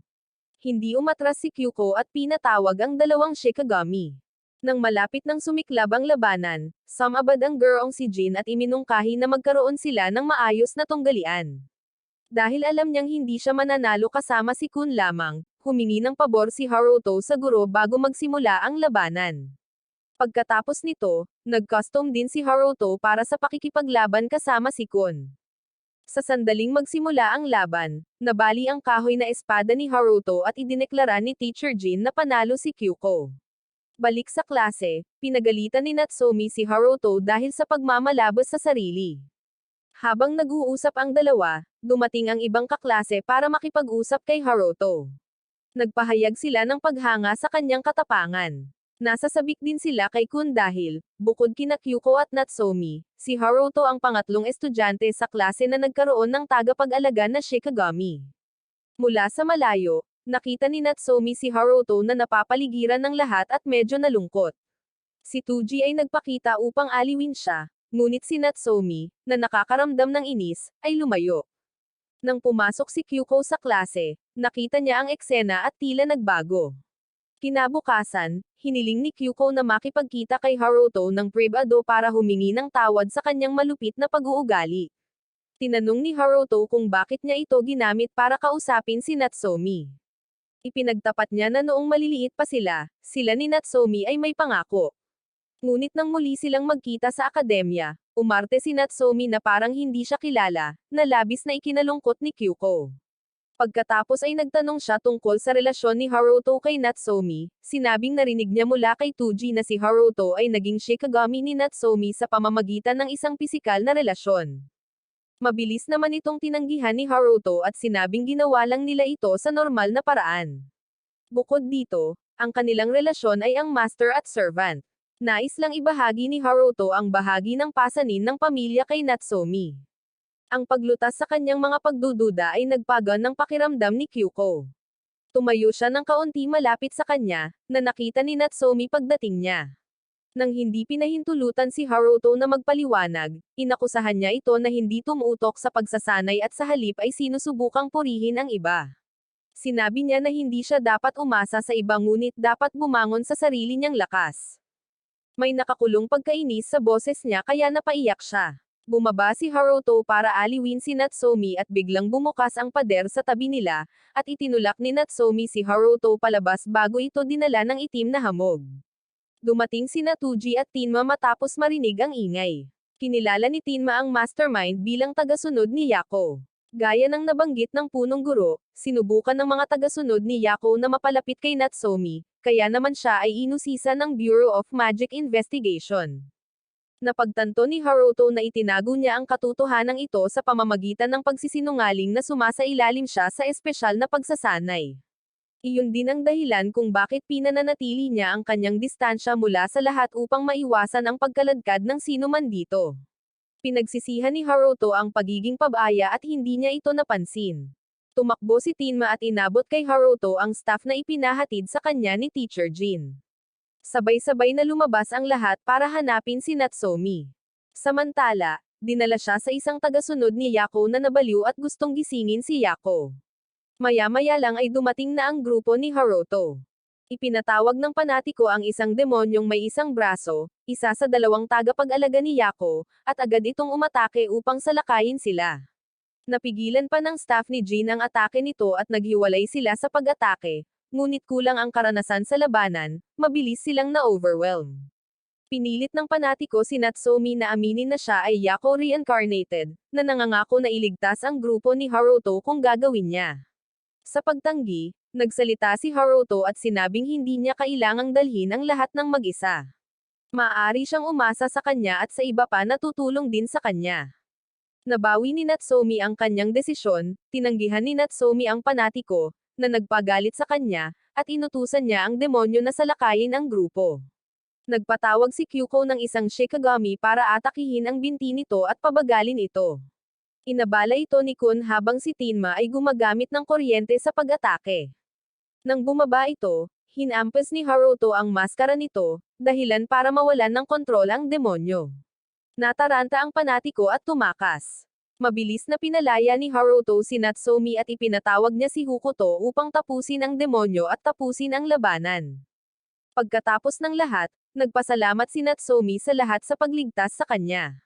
Hindi umatras si Kyuko at pinatawag ang dalawang Shikigami. Nang malapit ng sumiklab ang labanan, sumabad ang gurong si Jin at iminungkahi na magkaroon sila ng maayos na tunggalian. Dahil alam niyang hindi siya mananalo kasama si Kun lamang, humingi ng pabor si Haruto sa guro bago magsimula ang labanan. Pagkatapos nito, nag-custom din si Haruto para sa pakikipaglaban kasama si Kun. Sa sandaling magsimula ang laban, nabali ang kahoy na espada ni Haruto at idineklara ni Teacher Jin na panalo si Kyuko. Balik sa klase, pinagalitan ni Natsomi si Haruto dahil sa pagmamalabos sa sarili. Habang nag-uusap ang dalawa, dumating ang ibang kaklase para makipag-usap kay Haruto. Nagpahayag sila ng paghanga sa kanyang katapangan. Nasasabik din sila kay Kun dahil, bukod kina Kyuko at Natsomi, si Haruto ang pangatlong estudyante sa klase na nagkaroon ng tagapag-alaga na Shikigami. Mula sa malayo, nakita ni Natsomi si Haruto na napapaligiran ng lahat at medyo nalungkot. Si Tuji ay nagpakita upang aliwin siya, ngunit si Natsomi, na nakakaramdam ng inis, ay lumayo. Nang pumasok si Kyuko sa klase, nakita niya ang eksena at tila nagbago. Kinabukasan, hiniling ni Kyuko na makipagkita kay Haruto ng privado para humingi ng tawad sa kanyang malupit na pag-uugali. Tinanong ni Haruto kung bakit niya ito ginamit para kausapin si Natsomi. Ipinagtapat niya na noong maliliit pa sila ni Natsomi ay may pangako. Ngunit nang muli silang magkita sa akademya, umarte si Natsomi na parang hindi siya kilala, na labis na ikinalungkot ni Kyuko. Pagkatapos ay nagtanong siya tungkol sa relasyon ni Haruto kay Natsomi, sinabing narinig niya mula kay Tuji na si Haruto ay naging Shikigami ni Natsomi sa pamamagitan ng isang pisikal na relasyon. Mabilis naman itong tinanggihan ni Haruto at sinabing ginawa lang nila ito sa normal na paraan. Bukod dito, ang kanilang relasyon ay ang master at servant. Nais lang ibahagi ni Haruto ang bahagi ng pasanin ng pamilya kay Natsomi. Ang paglutas sa kanyang mga pagdududa ay nagpagaan ng pakiramdam ni Kyuko. Tumayo siya ng kaunti malapit sa kanya, na nakita ni Natsomi pagdating niya. Nang hindi pinahintulutan si Haruto na magpaliwanag, inakusahan niya ito na hindi tumutok sa pagsasanay at sa halip ay sinusubukang purihin ang iba. Sinabi niya na hindi siya dapat umasa sa iba ngunit dapat bumangon sa sarili niyang lakas. May nakakulong pagkainis sa boses niya kaya napaiyak siya. Bumaba si Haruto para aliwin si Natsomi at biglang bumukas ang pader sa tabi nila, at itinulak ni Natsomi si Haruto palabas bago ito dinala ng itim na hamog. Dumating sina Tuji at Tenma matapos marinig ang ingay. Kinilala ni Tenma ang mastermind bilang tagasunod ni Yako. Gaya ng nabanggit ng punong guro, sinubukan ng mga tagasunod ni Yako na mapalapit kay Natsomi, kaya naman siya ay inusisa ng Bureau of Magic Investigation. Napagtanto ni Haruto na itinago niya ang katotohanan ito sa pamamagitan ng pagsisinungaling na sumasailalim siya sa espesyal na pagsasanay. Iyon din ang dahilan kung bakit pinananatili niya ang kanyang distansya mula sa lahat upang maiwasan ang pagkaladkad ng sino man dito. Pinagsisihan ni Haruto ang pagiging pabaya at hindi niya ito napansin. Tumakbo si Tenma at inabot kay Haruto ang staff na ipinahatid sa kanya ni Teacher Jin. Sabay-sabay na lumabas ang lahat para hanapin si Natsomi. Samantala, dinala siya sa isang tagasunod ni Yako na nabaliw at gustong gisingin si Yako. Maya-maya lang ay dumating na ang grupo ni Haruto. Ipinatawag ng panatiko ang isang demonyong may isang braso, isa sa dalawang tagapag-alaga ni Yako, at agad itong umatake upang salakayin sila. Napigilan pa ng staff ni Jean ang atake nito at naghiwalay sila sa pag-atake, ngunit kulang ang karanasan sa labanan, mabilis silang na-overwhelm. Pinilit ng panatiko si Natsomi na aminin na siya ay Yako reincarnated, na nangangako na iligtas ang grupo ni Haruto kung gagawin niya. Sa pagtanggi, nagsalita si Haruto at sinabing hindi niya kailangang dalhin ang lahat ng mag-isa. Maaari siyang umasa sa kanya at sa iba pa na tutulong din sa kanya. Nabawi ni Natsomi ang kanyang desisyon, tinanggihan ni Natsomi ang panatiko, na nagpagalit sa kanya, at inutusan niya ang demonyo na salakayin ang grupo. Nagpatawag si Kyuko ng isang Shikigami para atakihin ang binti nito at pabagalin ito. Inabala ito ni Kun habang si Tenma ay gumagamit ng kuryente sa pag-atake. Nang bumaba ito, hinampas ni Haruto ang maskara nito, dahilan para mawalan ng kontrol ang demonyo. Nataranta ang panatiko at tumakas. Mabilis na pinalaya ni Haruto si Natsomi at ipinatawag niya si Hokuto upang tapusin ang demonyo at tapusin ang labanan. Pagkatapos ng lahat, nagpasalamat si Natsomi sa lahat sa pagligtas sa kanya.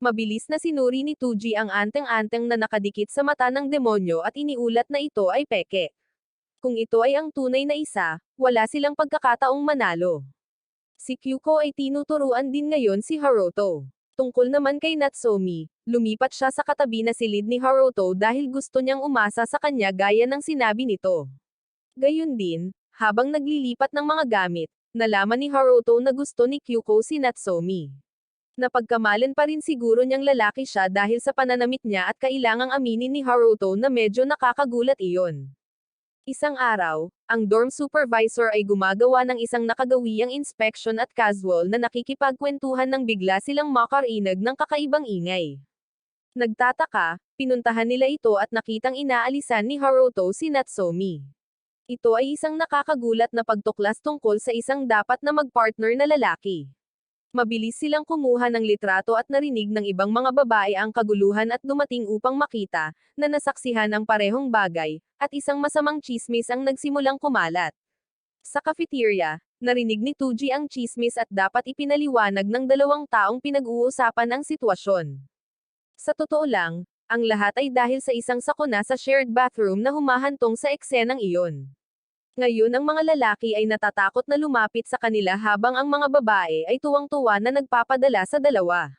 Mabilis na sinuri ni Tuji ang anteng-anteng na nakadikit sa mata ng demonyo at iniulat na ito ay peke. Kung ito ay ang tunay na isa, wala silang pagkakataong manalo. Si Kyuko ay tinuturuan din ngayon si Haruto. Tungkol naman kay Natsomi, lumipat siya sa katabi na silid ni Haruto dahil gusto niyang umasa sa kanya gaya ng sinabi nito. Gayun din, habang naglilipat ng mga gamit, nalaman ni Haruto na gusto ni Kyuko si Natsomi. Napagkamalan pa rin siguro niyang lalaki siya dahil sa pananamit niya at kailangang aminin ni Haruto na medyo nakakagulat iyon. Isang araw, ang dorm supervisor ay gumagawa ng isang nakagawiyang inspection at casual na nakikipagkwentuhan nang bigla silang makarinig ng kakaibang ingay. Nagtataka, pinuntahan nila ito at nakitang inaalisan ni Haruto si Natsomi. Ito ay isang nakakagulat na pagtuklas tungkol sa isang dapat na magpartner na lalaki. Mabilis silang kumuha ng litrato at narinig ng ibang mga babae ang kaguluhan at dumating upang makita, na nasaksihan ang parehong bagay, at isang masamang tsismis ang nagsimulang kumalat. Sa cafeteria, narinig ni Tuji ang tsismis at dapat ipinaliwanag ng dalawang taong pinag-uusapan ang sitwasyon. Sa totoo lang, ang lahat ay dahil sa isang sakuna sa shared bathroom na humahantong sa eksenang iyon. Ngayon ang mga lalaki ay natatakot na lumapit sa kanila habang ang mga babae ay tuwang-tuwa na nagpapadala sa dalawa.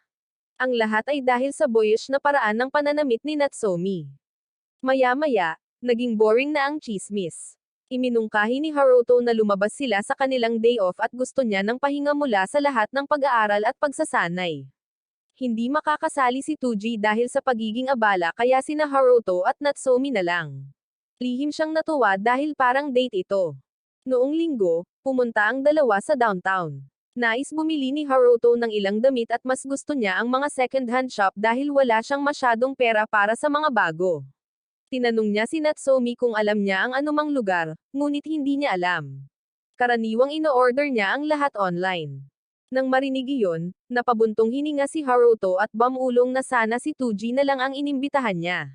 Ang lahat ay dahil sa boyish na paraan ng pananamit ni Natsomi. Maya-maya, naging boring na ang tsismis. Iminungkahi ni Haruto na lumabas sila sa kanilang day off at gusto niya ng pahinga mula sa lahat ng pag-aaral at pagsasanay. Hindi makakasali si Tuji dahil sa pagiging abala kaya sina Haruto at Natsomi na lang. Lihim siyang natuwa dahil parang date ito. Noong linggo, pumunta ang dalawa sa downtown. Nais bumili ni Haruto ng ilang damit at mas gusto niya ang mga second-hand shop dahil wala siyang masyadong pera para sa mga bago. Tinanong niya si Natsomi kung alam niya ang anumang lugar, ngunit hindi niya alam. Karaniwang ino-order niya ang lahat online. Nang marinig iyon, napabuntong hininga si Haruto at bamulong na sana si Tuji na lang ang inimbitahan niya.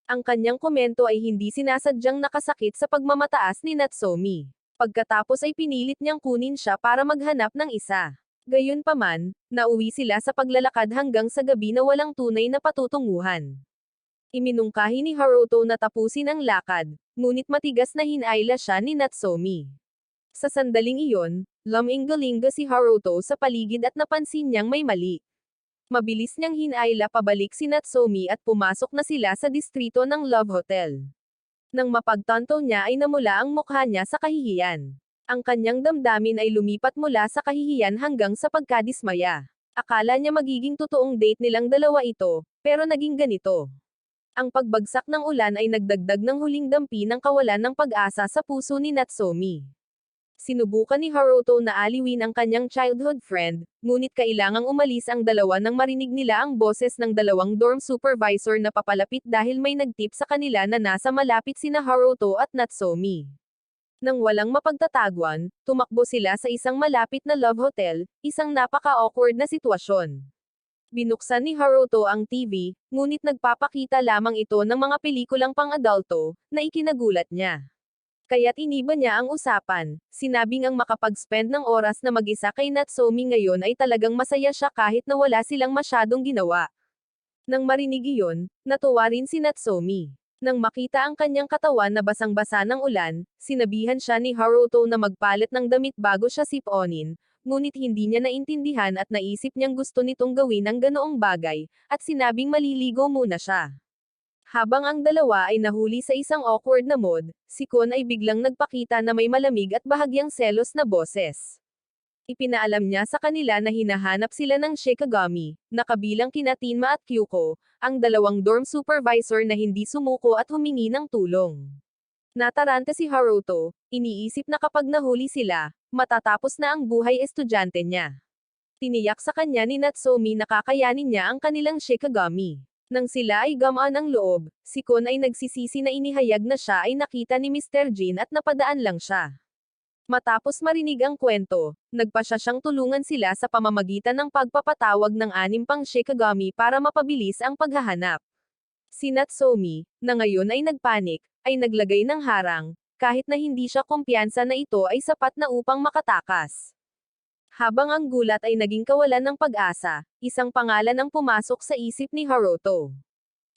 Ang kanyang komento ay hindi sinasadyang nakasakit sa pagmamataas ni Natsomi. Pagkatapos ay pinilit niyang kunin siya para maghanap ng isa. Gayunpaman, nauwi sila sa paglalakad hanggang sa gabi na walang tunay na patutunguhan. Iminungkahi ni Haruto na tapusin ang lakad, ngunit matigas na hinayla siya ni Natsomi. Sa sandaling iyon, lumingga-lingga si Haruto sa paligid at napansin niyang may mali. Mabilis niyang hinayla pabalik si Natsomi at pumasok na sila sa distrito ng Love Hotel. Nang mapagtanto niya ay namula ang mukha niya sa kahihiyan. Ang kanyang damdamin ay lumipat mula sa kahihiyan hanggang sa pagkadismaya. Akala niya magiging totoong date nilang dalawa ito, pero naging ganito. Ang pagbagsak ng ulan ay nagdagdag ng huling dampi ng kawalan ng pag-asa sa puso ni Natsomi. Sinubukan ni Haruto na aliwin ang kanyang childhood friend, ngunit kailangang umalis ang dalawa nang marinig nila ang boses ng dalawang dorm supervisor na papalapit dahil may nagtip sa kanila na nasa malapit sina Haruto at Natsomi. Nang walang mapagtatagwan, tumakbo sila sa isang malapit na love hotel, isang napaka-awkward na sitwasyon. Binuksan ni Haruto ang TV, ngunit nagpapakita lamang ito ng mga pelikulang pang-adulto, na ikinagulat niya. Kaya't iniba niya ang usapan, sinabing ang makapag-spend ng oras na mag-isa kay Natsomi ngayon ay talagang masaya siya kahit na wala silang masyadong ginawa. Nang marinig iyon, natuwa rin si Natsomi. Nang makita ang kanyang katawan na basang-basa ng ulan, sinabihan siya ni Haruto na magpalit ng damit bago siya siponin, ngunit hindi niya naintindihan at naisip niyang gusto nitong gawin ang ganoong bagay, at sinabing maliligo muna siya. Habang ang dalawa ay nahuli sa isang awkward na mood, si Kon ay biglang nagpakita na may malamig at bahagyang selos na boses. Ipinaalam niya sa kanila na hinahanap sila ng Shikigami, na kabilang kina Tenma at Kyuko, ang dalawang dorm supervisor na hindi sumuko at humingi ng tulong. Nataranta si Haruto, iniisip na kapag nahuli sila, matatapos na ang buhay estudyante niya. Tiniyak sa kanya ni Natsomi na kakayanin niya ang kanilang Shikigami. Nang sila ay gamaan ang loob, si Kon ay nagsisisi na inihayag na siya ay nakita ni Mr. Jin at napadaan lang siya. Matapos marinig ang kwento, nagpasya siyang tulungan sila sa pamamagitan ng pagpapatawag ng 6 pang Shikigami para mapabilis ang paghahanap. Si Natsomi, na ngayon ay nagpanik, ay naglagay ng harang, kahit na hindi siya kumpiyansa na ito ay sapat na upang makatakas. Habang ang gulat ay naging kawalan ng pag-asa, isang pangalan ang pumasok sa isip ni Haruto.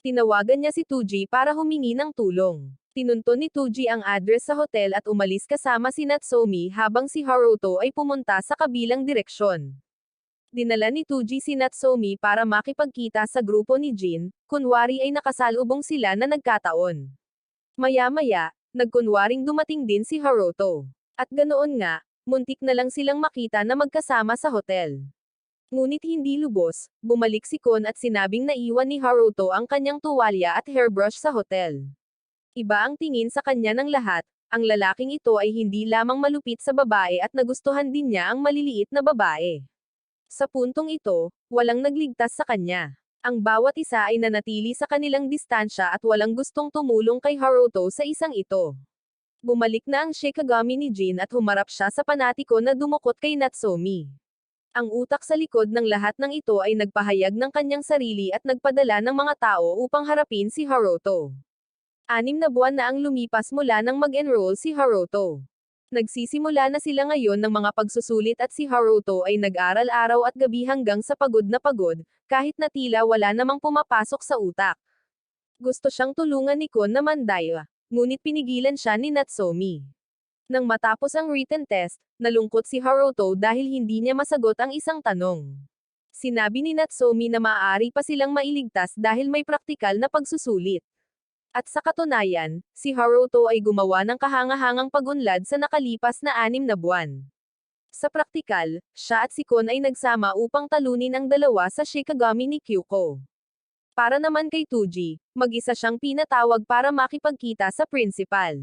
Tinawagan niya si Tuji para humingi ng tulong. Tinunto ni Tuji ang address sa hotel at umalis kasama si Natsomi habang si Haruto ay pumunta sa kabilang direksyon. Dinala ni Tuji si Natsomi para makipagkita sa grupo ni Jin, kunwari ay nakasalubong sila na nagkataon. Maya-maya, nagkunwaring dumating din si Haruto. At ganoon nga, muntik na lang silang makita na magkasama sa hotel. Ngunit hindi lubos, bumalik si Kon at sinabing naiwan ni Haruto ang kanyang tuwalya at hairbrush sa hotel. Iba ang tingin sa kanya ng lahat, ang lalaking ito ay hindi lamang malupit sa babae at nagustuhan din niya ang maliliit na babae. Sa puntong ito, walang nagligtas sa kanya. Ang bawat isa ay nanatili sa kanilang distansya at walang gustong tumulong kay Haruto sa isang ito. Bumalik na ang Shikigami ni Jin at humarap siya sa panatiko na dumukot kay Natsomi. Ang utak sa likod ng lahat ng ito ay nagpahayag ng kanyang sarili at nagpadala ng mga tao upang harapin si Haruto. 6 na buwan na ang lumipas mula nang mag-enroll si Haruto. Nagsisimula na sila ngayon ng mga pagsusulit at si Haruto ay nag-aral araw at gabi hanggang sa pagod na pagod, kahit na tila wala namang pumapasok sa utak. Gusto siyang tulungan ni Kon na mandaya, ngunit pinigilan siya ni Natsomi. Nang matapos ang written test, nalungkot si Haruto dahil hindi niya masagot ang isang tanong. Sinabi ni Natsomi na maaari pa silang mailigtas dahil may praktikal na pagsusulit. At sa katunayan, si Haruto ay gumawa ng kahangahangang pagunlad sa nakalipas na 6 na buwan. Sa praktikal, siya at si Kon ay nagsama upang talunin ang dalawa sa Shikigami ni Kyuko. Para naman kay Tuji, mag-isa siyang pinatawag para makipagkita sa principal.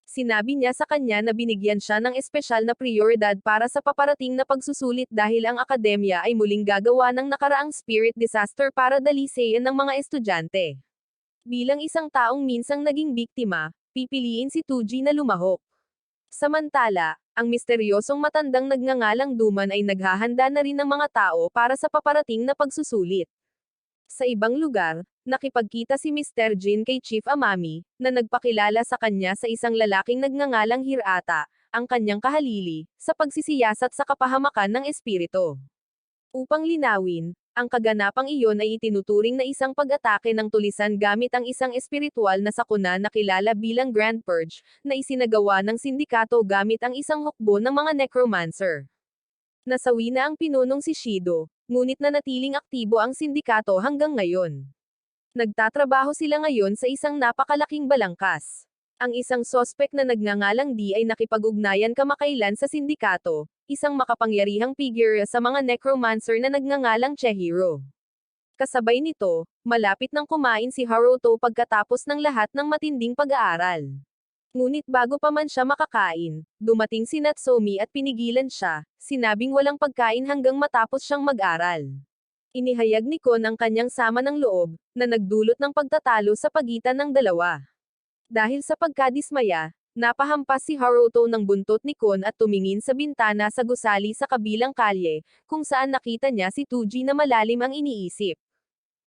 Sinabi niya sa kanya na binigyan siya ng espesyal na prioridad para sa paparating na pagsusulit dahil ang akademya ay muling gagawa ng nakaraang spirit disaster para dalisayan ng mga estudyante. Bilang isang taong minsang naging biktima, pipiliin si Tuji na lumahok. Samantala, ang misteryosong matandang nagngangalang Duman ay naghahanda na rin ng mga tao para sa paparating na pagsusulit. Sa ibang lugar, nakipagkita si Mr. Jin kay Chief Amami, na nagpakilala sa kanya sa isang lalaking nagngangalang Hirata, ang kanyang kahalili, sa pagsisiyasat sa kapahamakan ng espiritu. Upang linawin, ang kaganapang iyon ay itinuturing na isang pag-atake ng tulisan gamit ang isang espiritual na sakuna na kilala bilang Grand Purge, na isinagawa ng sindikato gamit ang isang hukbo ng mga necromancer. Nasawi na ang pinunong si Shido, ngunit nanatiling aktibo ang sindikato hanggang ngayon. Nagtatrabaho sila ngayon sa isang napakalaking balangkas. Ang isang sospek na nagngangalang D ay nakipag-ugnayan kamakailan sa sindikato, isang makapangyarihang figure sa mga necromancer na nagngangalang Chihiro. Kasabay nito, malapit nang kumain si Haruto pagkatapos ng lahat ng matinding pag-aaral. Ngunit bago pa man siya makakain, dumating si Natsomi at pinigilan siya, sinabing walang pagkain hanggang matapos siyang mag-aral. Inihayag ni Kon ang kanyang sama ng loob, na nagdulot ng pagtatalo sa pagitan ng dalawa. Dahil sa pagkadismaya, napahampas si Haruto ng buntot ni Kon at tumingin sa bintana sa gusali sa kabilang kalye, kung saan nakita niya si Tuji na malalim ang iniisip.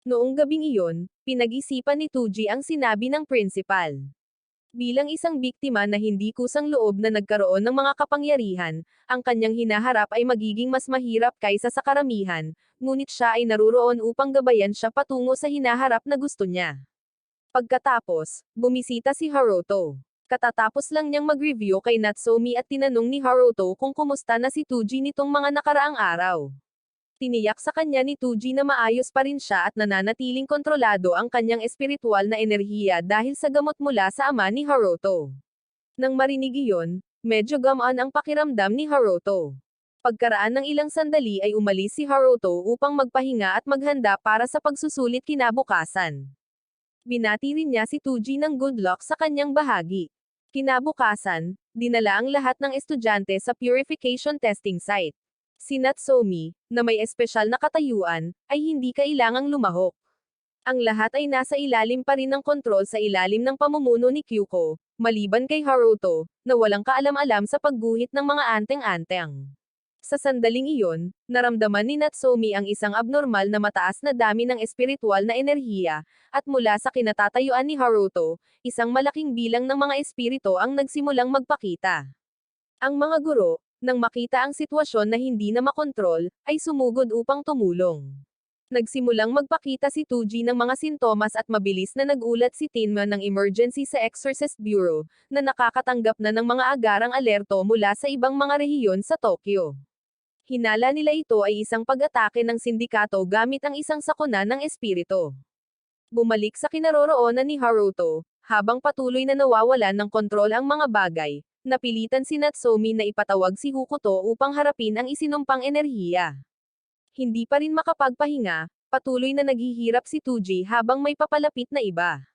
Noong gabing iyon, pinag-isipan ni Tuji ang sinabi ng principal. Bilang isang biktima na hindi kusang loob na nagkaroon ng mga kapangyarihan, ang kanyang hinaharap ay magiging mas mahirap kaysa sa karamihan, ngunit siya ay naruroon upang gabayan siya patungo sa hinaharap na gusto niya. Pagkatapos, bumisita si Haruto. Katatapos lang niyang mag-review kay Natsume at tinanong ni Haruto kung kumusta na si Tuji nitong mga nakaraang araw. Tiniyak sa kanya ni Tuji na maayos pa rin siya at nananatiling kontrolado ang kanyang espiritual na enerhiya dahil sa gamot mula sa ama ni Haruto. Nang marinig iyon, medyo gamaan ang pakiramdam ni Haruto. Pagkaraan ng ilang sandali ay umalis si Haruto upang magpahinga at maghanda para sa pagsusulit kinabukasan. Binati rin niya si Tuji ng good luck sa kanyang bahagi. Kinabukasan, dinala ang lahat ng estudyante sa purification testing site. Si Natsume, na may espesyal na katayuan, ay hindi kailangang lumahok. Ang lahat ay nasa ilalim pa rin ng kontrol sa ilalim ng pamumuno ni Kyuko, maliban kay Haruto, na walang kaalam-alam sa pagguhit ng mga anteng-anteng. Sa sandaling iyon, naramdaman ni Natsume ang isang abnormal na mataas na dami ng espiritual na enerhiya, at mula sa kinatatayuan ni Haruto, isang malaking bilang ng mga espiritu ang nagsimulang magpakita. Ang mga guro, nang makita ang sitwasyon na hindi na makontrol, ay sumugod upang tumulong. Nagsimulang magpakita si Tuji ng mga sintomas at mabilis na nagulat si Tinma ng emergency sa Exorcist Bureau, na nakakatanggap na ng mga agarang alerto mula sa ibang mga rehiyon sa Tokyo. Hinala nila ito ay isang pag-atake ng sindikato gamit ang isang sakuna ng espiritu. Bumalik sa kinaroroonan ni Haruto, habang patuloy na nawawalan ng kontrol ang mga bagay, napilitan si Natsume na ipatawag si Hokuto upang harapin ang isinumpang enerhiya. Hindi pa rin makapagpahinga, patuloy na naghihirap si Tuji habang may papalapit na iba.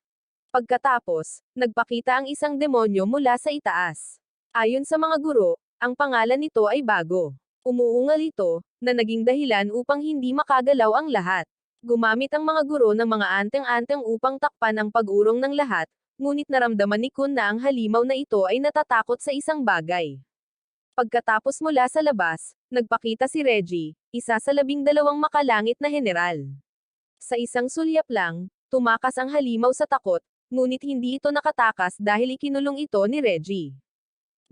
Pagkatapos, nagpakita ang isang demonyo mula sa itaas. Ayon sa mga guro, ang pangalan nito ay bago. Umuungal ito, na naging dahilan upang hindi makagalaw ang lahat. Gumamit ang mga guro ng mga anteng-anteng upang takpan ang pag-urong ng lahat, ngunit naramdaman ni Kun na ang halimaw na ito ay natatakot sa isang bagay. Pagkatapos mula sa labas, nagpakita si Reggie, isa sa 12 makalangit na general. Sa isang sulyap lang, tumakas ang halimaw sa takot, ngunit hindi ito nakatakas dahil ikinulong ito ni Reggie.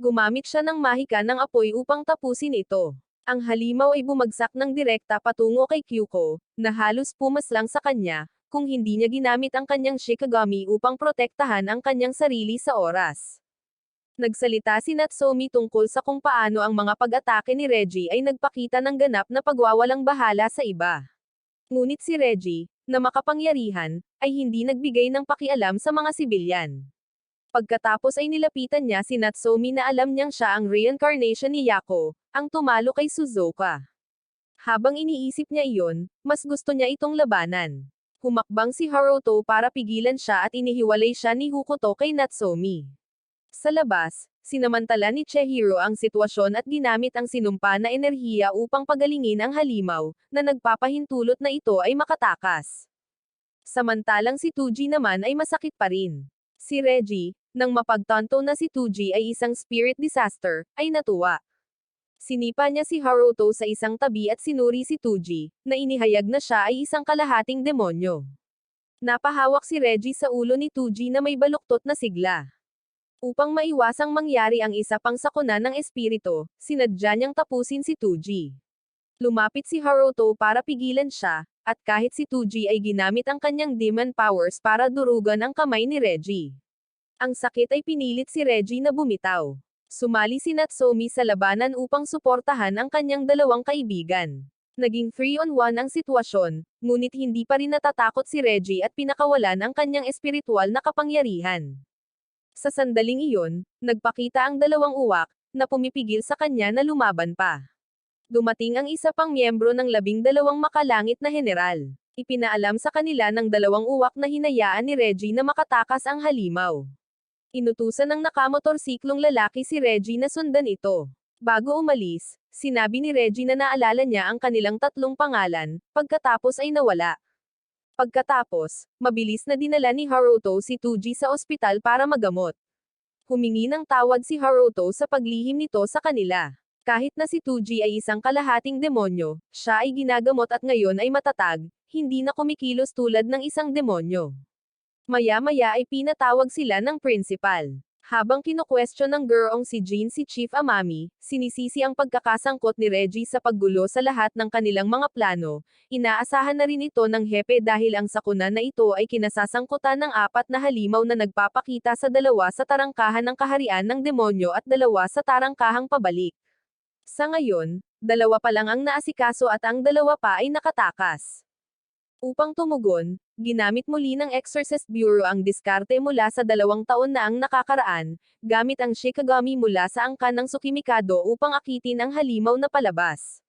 Gumamit siya ng mahika ng apoy upang tapusin ito. Ang halimaw ay bumagsak ng direkta patungo kay Kyuko, na halos pumaslang sa kanya, kung hindi niya ginamit ang kanyang Shikigami upang protektahan ang kanyang sarili sa oras. Nagsalita si Natsume tungkol sa kung paano ang mga pag-atake ni Reggie ay nagpakita ng ganap na pagwawalang bahala sa iba. Ngunit si Reggie, na makapangyarihan, ay hindi nagbigay ng pakialam sa mga sibilyan. Pagkatapos ay nilapitan niya si Natsume na alam niyang siya ang reincarnation ni Yako, ang tumalo kay Suzuka. Habang iniisip niya iyon, mas gusto niya itong labanan. Humakbang si Haruto para pigilan siya at inihiwalay siya ni Hokuto kay Natsume. Sa labas, sinamantala ni Chihiro ang sitwasyon at ginamit ang sinumpa na enerhiya upang pagalingin ang halimaw, na nagpapahintulot na ito ay makatakas. Samantalang si Tuji naman ay masakit pa rin. Si Reggie, nang mapagtanto na si Tuji ay isang spirit disaster, ay natuwa. Sinipa niya si Haruto sa isang tabi at sinuri si Tuji, na inihayag na siya ay isang kalahating demonyo. Napahawak si Reggie sa ulo ni Tuji na may baluktot na sigla. Upang maiwasang mangyari ang isa pang sakuna ng espiritu, sinadya niyang tapusin si Tuji. Lumapit si Haruto para pigilan siya, at kahit si Tuji ay ginamit ang kanyang demon powers para durugan ang kamay ni Reggie. Ang sakit ay pinilit si Reggie na bumitaw. Sumali si Natsume sa labanan upang suportahan ang kanyang dalawang kaibigan. Naging 3-on-1 ang sitwasyon, ngunit hindi pa rin natatakot si Reggie at pinakawalan ang kanyang espiritual na kapangyarihan. Sa sandaling iyon, nagpakita ang dalawang uwak, na pumipigil sa kanya na lumaban pa. Dumating ang isa pang miyembro ng 12 makalangit na general. Ipinaalam sa kanila ng dalawang uwak na hinayaan ni Reggie na makatakas ang halimaw. Inutusan ng nakamotorsiklong lalaki si Reggie na sundan ito. Bago umalis, sinabi ni Reggie na naalala niya ang kanilang 3 pangalan, pagkatapos ay nawala. Pagkatapos, mabilis na dinala ni Haruto si Tuji sa ospital para magamot. Humingi ng tawad si Haruto sa paglihim nito sa kanila. Kahit na si Tuji ay isang kalahating demonyo, siya ay ginagamot at ngayon ay matatag, hindi na kumikilos tulad ng isang demonyo. Maya-maya ay pinatawag sila ng principal. Habang kino-question ng gurong si Jean si Chief Amami, sinisisi ang pagkakasangkot ni Reggie sa paggulo sa lahat ng kanilang mga plano. Inaasahan na rin ito ng hepe dahil ang sakuna na ito ay kinasasangkutan ng 4 na halimaw na nagpapakita sa 2 sa tarangkahan ng kaharian ng demonyo at 2 sa tarangkahang pabalik. Sa ngayon, 2 pa lang ang naasikaso at ang 2 pa ay nakatakas. Upang tumugon, ginamit muli ng Exorcist Bureau ang diskarte mula sa 2 taon na ang nakakaraan, gamit ang Shikigami mula sa angkan ng Tsukimikado upang akitin ang halimaw na palabas.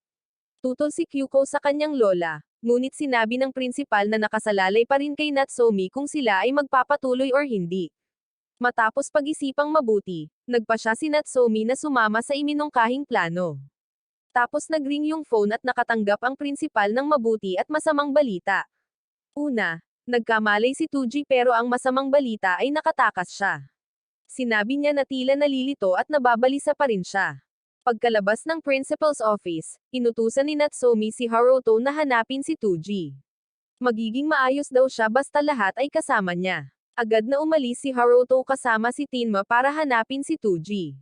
Tutol si Kyuko sa kanyang lola, ngunit sinabi ng prinsipal na nakasalalay pa rin kay Natsume kung sila ay magpapatuloy or hindi. Matapos pag-isipang mabuti, nagpa siya si Natsume na sumama sa iminungkahing plano. Tapos nagring yung phone at nakatanggap ang prinsipal ng mabuti at masamang balita. Una, nagkamalay si Tuji pero ang masamang balita ay nakatakas siya. Sinabi niya na tila nalilito at nababalisa pa rin siya. Pagkalabas ng principal's office, inutusan ni Natsume si Haruto na hanapin si Tuji. Magiging maayos daw siya basta lahat ay kasama niya. Agad na umalis si Haruto kasama si Tenma para hanapin si Tuji.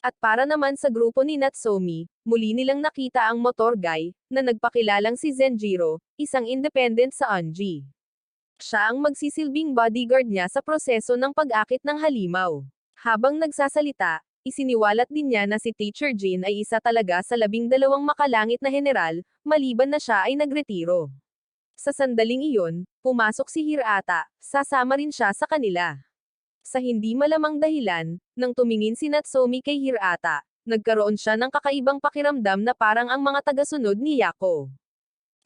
At para naman sa grupo ni Natsume, muli nilang nakita ang motor guy, na nagpakilalang si Zenjiro, isang independent sa Anji. Siya ang magsisilbing bodyguard niya sa proseso ng pag-akit ng halimaw. Habang nagsasalita, isiniwalat din niya na si Teacher Jin ay isa talaga sa 12 makalangit na general, maliban na siya ay nagretiro. Sa sandaling iyon, pumasok si Hirata, sasama rin siya sa kanila. Sa hindi malamang dahilan, nang tumingin si Natsume kay Hirata, nagkaroon siya ng kakaibang pakiramdam na parang ang mga tagasunod ni Yako.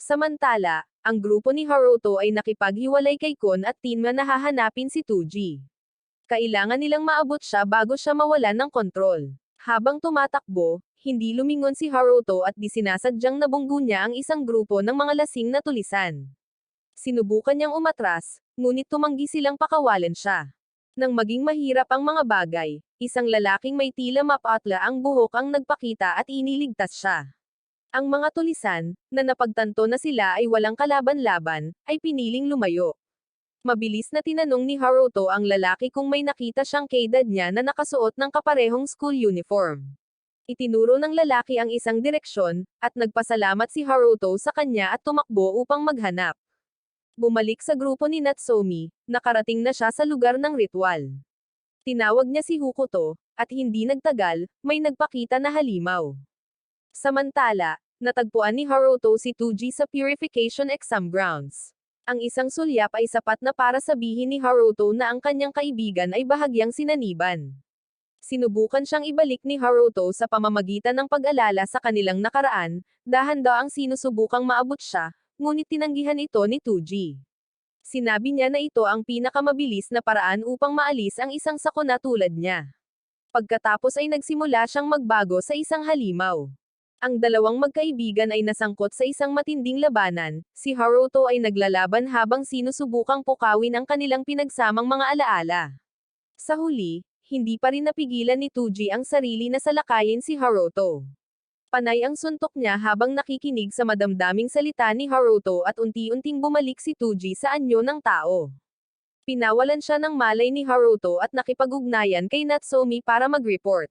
Samantala, ang grupo ni Haruto ay nakipaghiwalay kay Kon at Tenma na hahanapin si Tuji. Kailangan nilang maabot siya bago siya mawalan ng kontrol. Habang tumatakbo, hindi lumingon si Haruto at di sinasadyang nabunggo niya ang isang grupo ng mga lasing na tulisan. Sinubukan niyang umatras, ngunit tumanggi silang pakawalan siya. Nang maging mahirap ang mga bagay, isang lalaking may tila mapatla ang buhok ang nagpakita at iniligtas siya. Ang mga tulisan, na napagtanto na sila ay walang kalaban-laban, ay piniling lumayo. Mabilis na tinanong ni Haruto ang lalaki kung may nakita siyang kaedad niya na nakasuot ng kaparehong school uniform. Itinuro ng lalaki ang isang direksyon, at nagpasalamat si Haruto sa kanya at tumakbo upang maghanap. Bumalik sa grupo ni Natsume, nakarating na siya sa lugar ng ritual. Tinawag niya si Hokuto, at hindi nagtagal, may nagpakita na halimaw. Samantala, natagpuan ni Haruto si Tuji sa purification exam grounds. Ang isang sulyap ay sapat na para sabihin ni Haruto na ang kanyang kaibigan ay bahagyang sinaniban. Sinubukan siyang ibalik ni Haruto sa pamamagitan ng pag-alala sa kanilang nakaraan, dahan-daang sinusubukang maabot siya, ngunit tinanggihan ito ni Tuji. Sinabi niya na ito ang pinakamabilis na paraan upang maalis ang isang sakuna tulad niya. Pagkatapos ay nagsimula siyang magbago sa isang halimaw. Ang dalawang magkaibigan ay nasangkot sa isang matinding labanan, si Haruto ay naglalaban habang sinusubukang pukawin ang kanilang pinagsamang mga alaala. Sa huli, hindi pa rin napigilan ni Tuji ang sarili na salakayin si Haruto. Panay ang suntok niya habang nakikinig sa madamdaming salita ni Haruto at unti-unting bumalik si Tuji sa anyo ng tao. Pinawalan siya ng malay ni Haruto at nakipag-ugnayan kay Natsume para mag-report.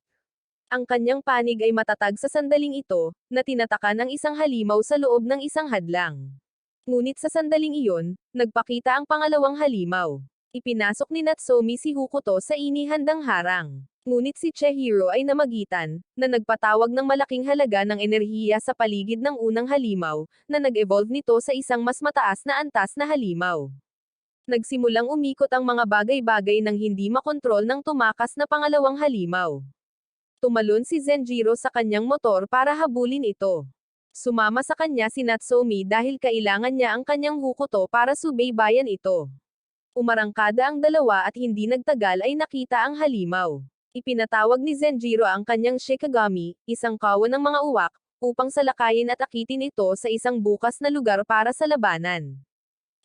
Ang kanyang panig ay matatag sa sandaling ito, na tinataka ng isang halimaw sa loob ng isang hadlang. Ngunit sa sandaling iyon, nagpakita ang pangalawang halimaw. Ipinasok ni Natsume si Hokuto sa inihandang harang. Ngunit si Chihiro ay namagitan, na nagpatawag ng malaking halaga ng enerhiya sa paligid ng unang halimaw, na nag-evolve nito sa isang mas mataas na antas na halimaw. Nagsimulang umikot ang mga bagay-bagay nang hindi makontrol ng tumakas na pangalawang halimaw. Tumalon si Zenjiro sa kanyang motor para habulin ito. Sumama sa kanya si Natsume dahil kailangan niya ang kanyang Hokuto para subaybayan ito. Umarangkada ang dalawa at hindi nagtagal ay nakita ang halimaw. Ipinatawag ni Zenjiro ang kanyang Shikigami, isang kawan ng mga uwak, upang salakayin at akitin ito sa isang bukas na lugar para sa labanan.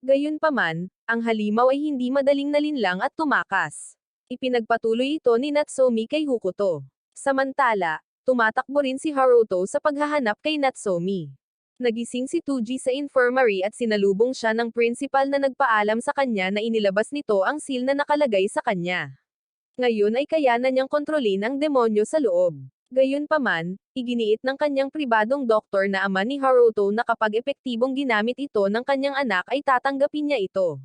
Gayunpaman, ang halimaw ay hindi madaling nalinlang at tumakas. Ipinagpatuloy ito ni Natsume kay Hokuto. Samantala, tumatakbo rin si Haruto sa paghahanap kay Natsume. Nagising si Tuji sa infirmary at sinalubong siya ng principal na nagpaalam sa kanya na inilabas nito ang seal na nakalagay sa kanya. Ngayon ay kaya na niyang kontrolin ang demonyo sa loob. Gayunpaman, iginiit ng kanyang pribadong doktor na ama ni Haruto na kapag epektibong ginamit ito ng kanyang anak ay tatanggapin niya ito.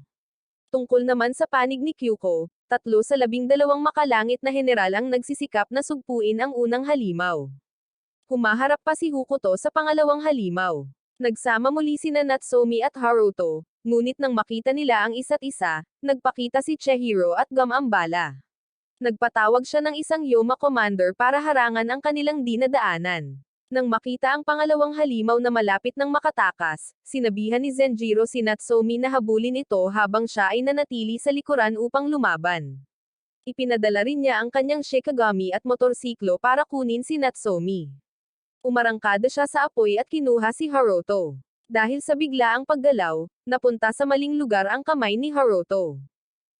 Tungkol naman sa panig ni Kyuko, 3 sa 12 makalangit na general ang nagsisikap na sugpuin ang unang halimaw. Humaharap pa si Hokuto sa pangalawang halimaw. Nagsama muli sina Natsume at Haruto, ngunit nang makita nila ang isa't isa, nagpakita si Chihiro at gumambala. Nagpatawag siya ng isang Yoma commander para harangan ang kanilang dinadaanan. Nang makita ang pangalawang halimaw na malapit ng makatakas, sinabihan ni Zenjiro si Natsume na habulin ito habang siya ay nanatili sa likuran upang lumaban. Ipinadala rin niya ang kanyang Shikigami at motorsiklo para kunin si Natsume. Umarangkada siya sa apoy at kinuha si Haruto. Dahil sa biglaang paggalaw, napunta sa maling lugar ang kamay ni Haruto.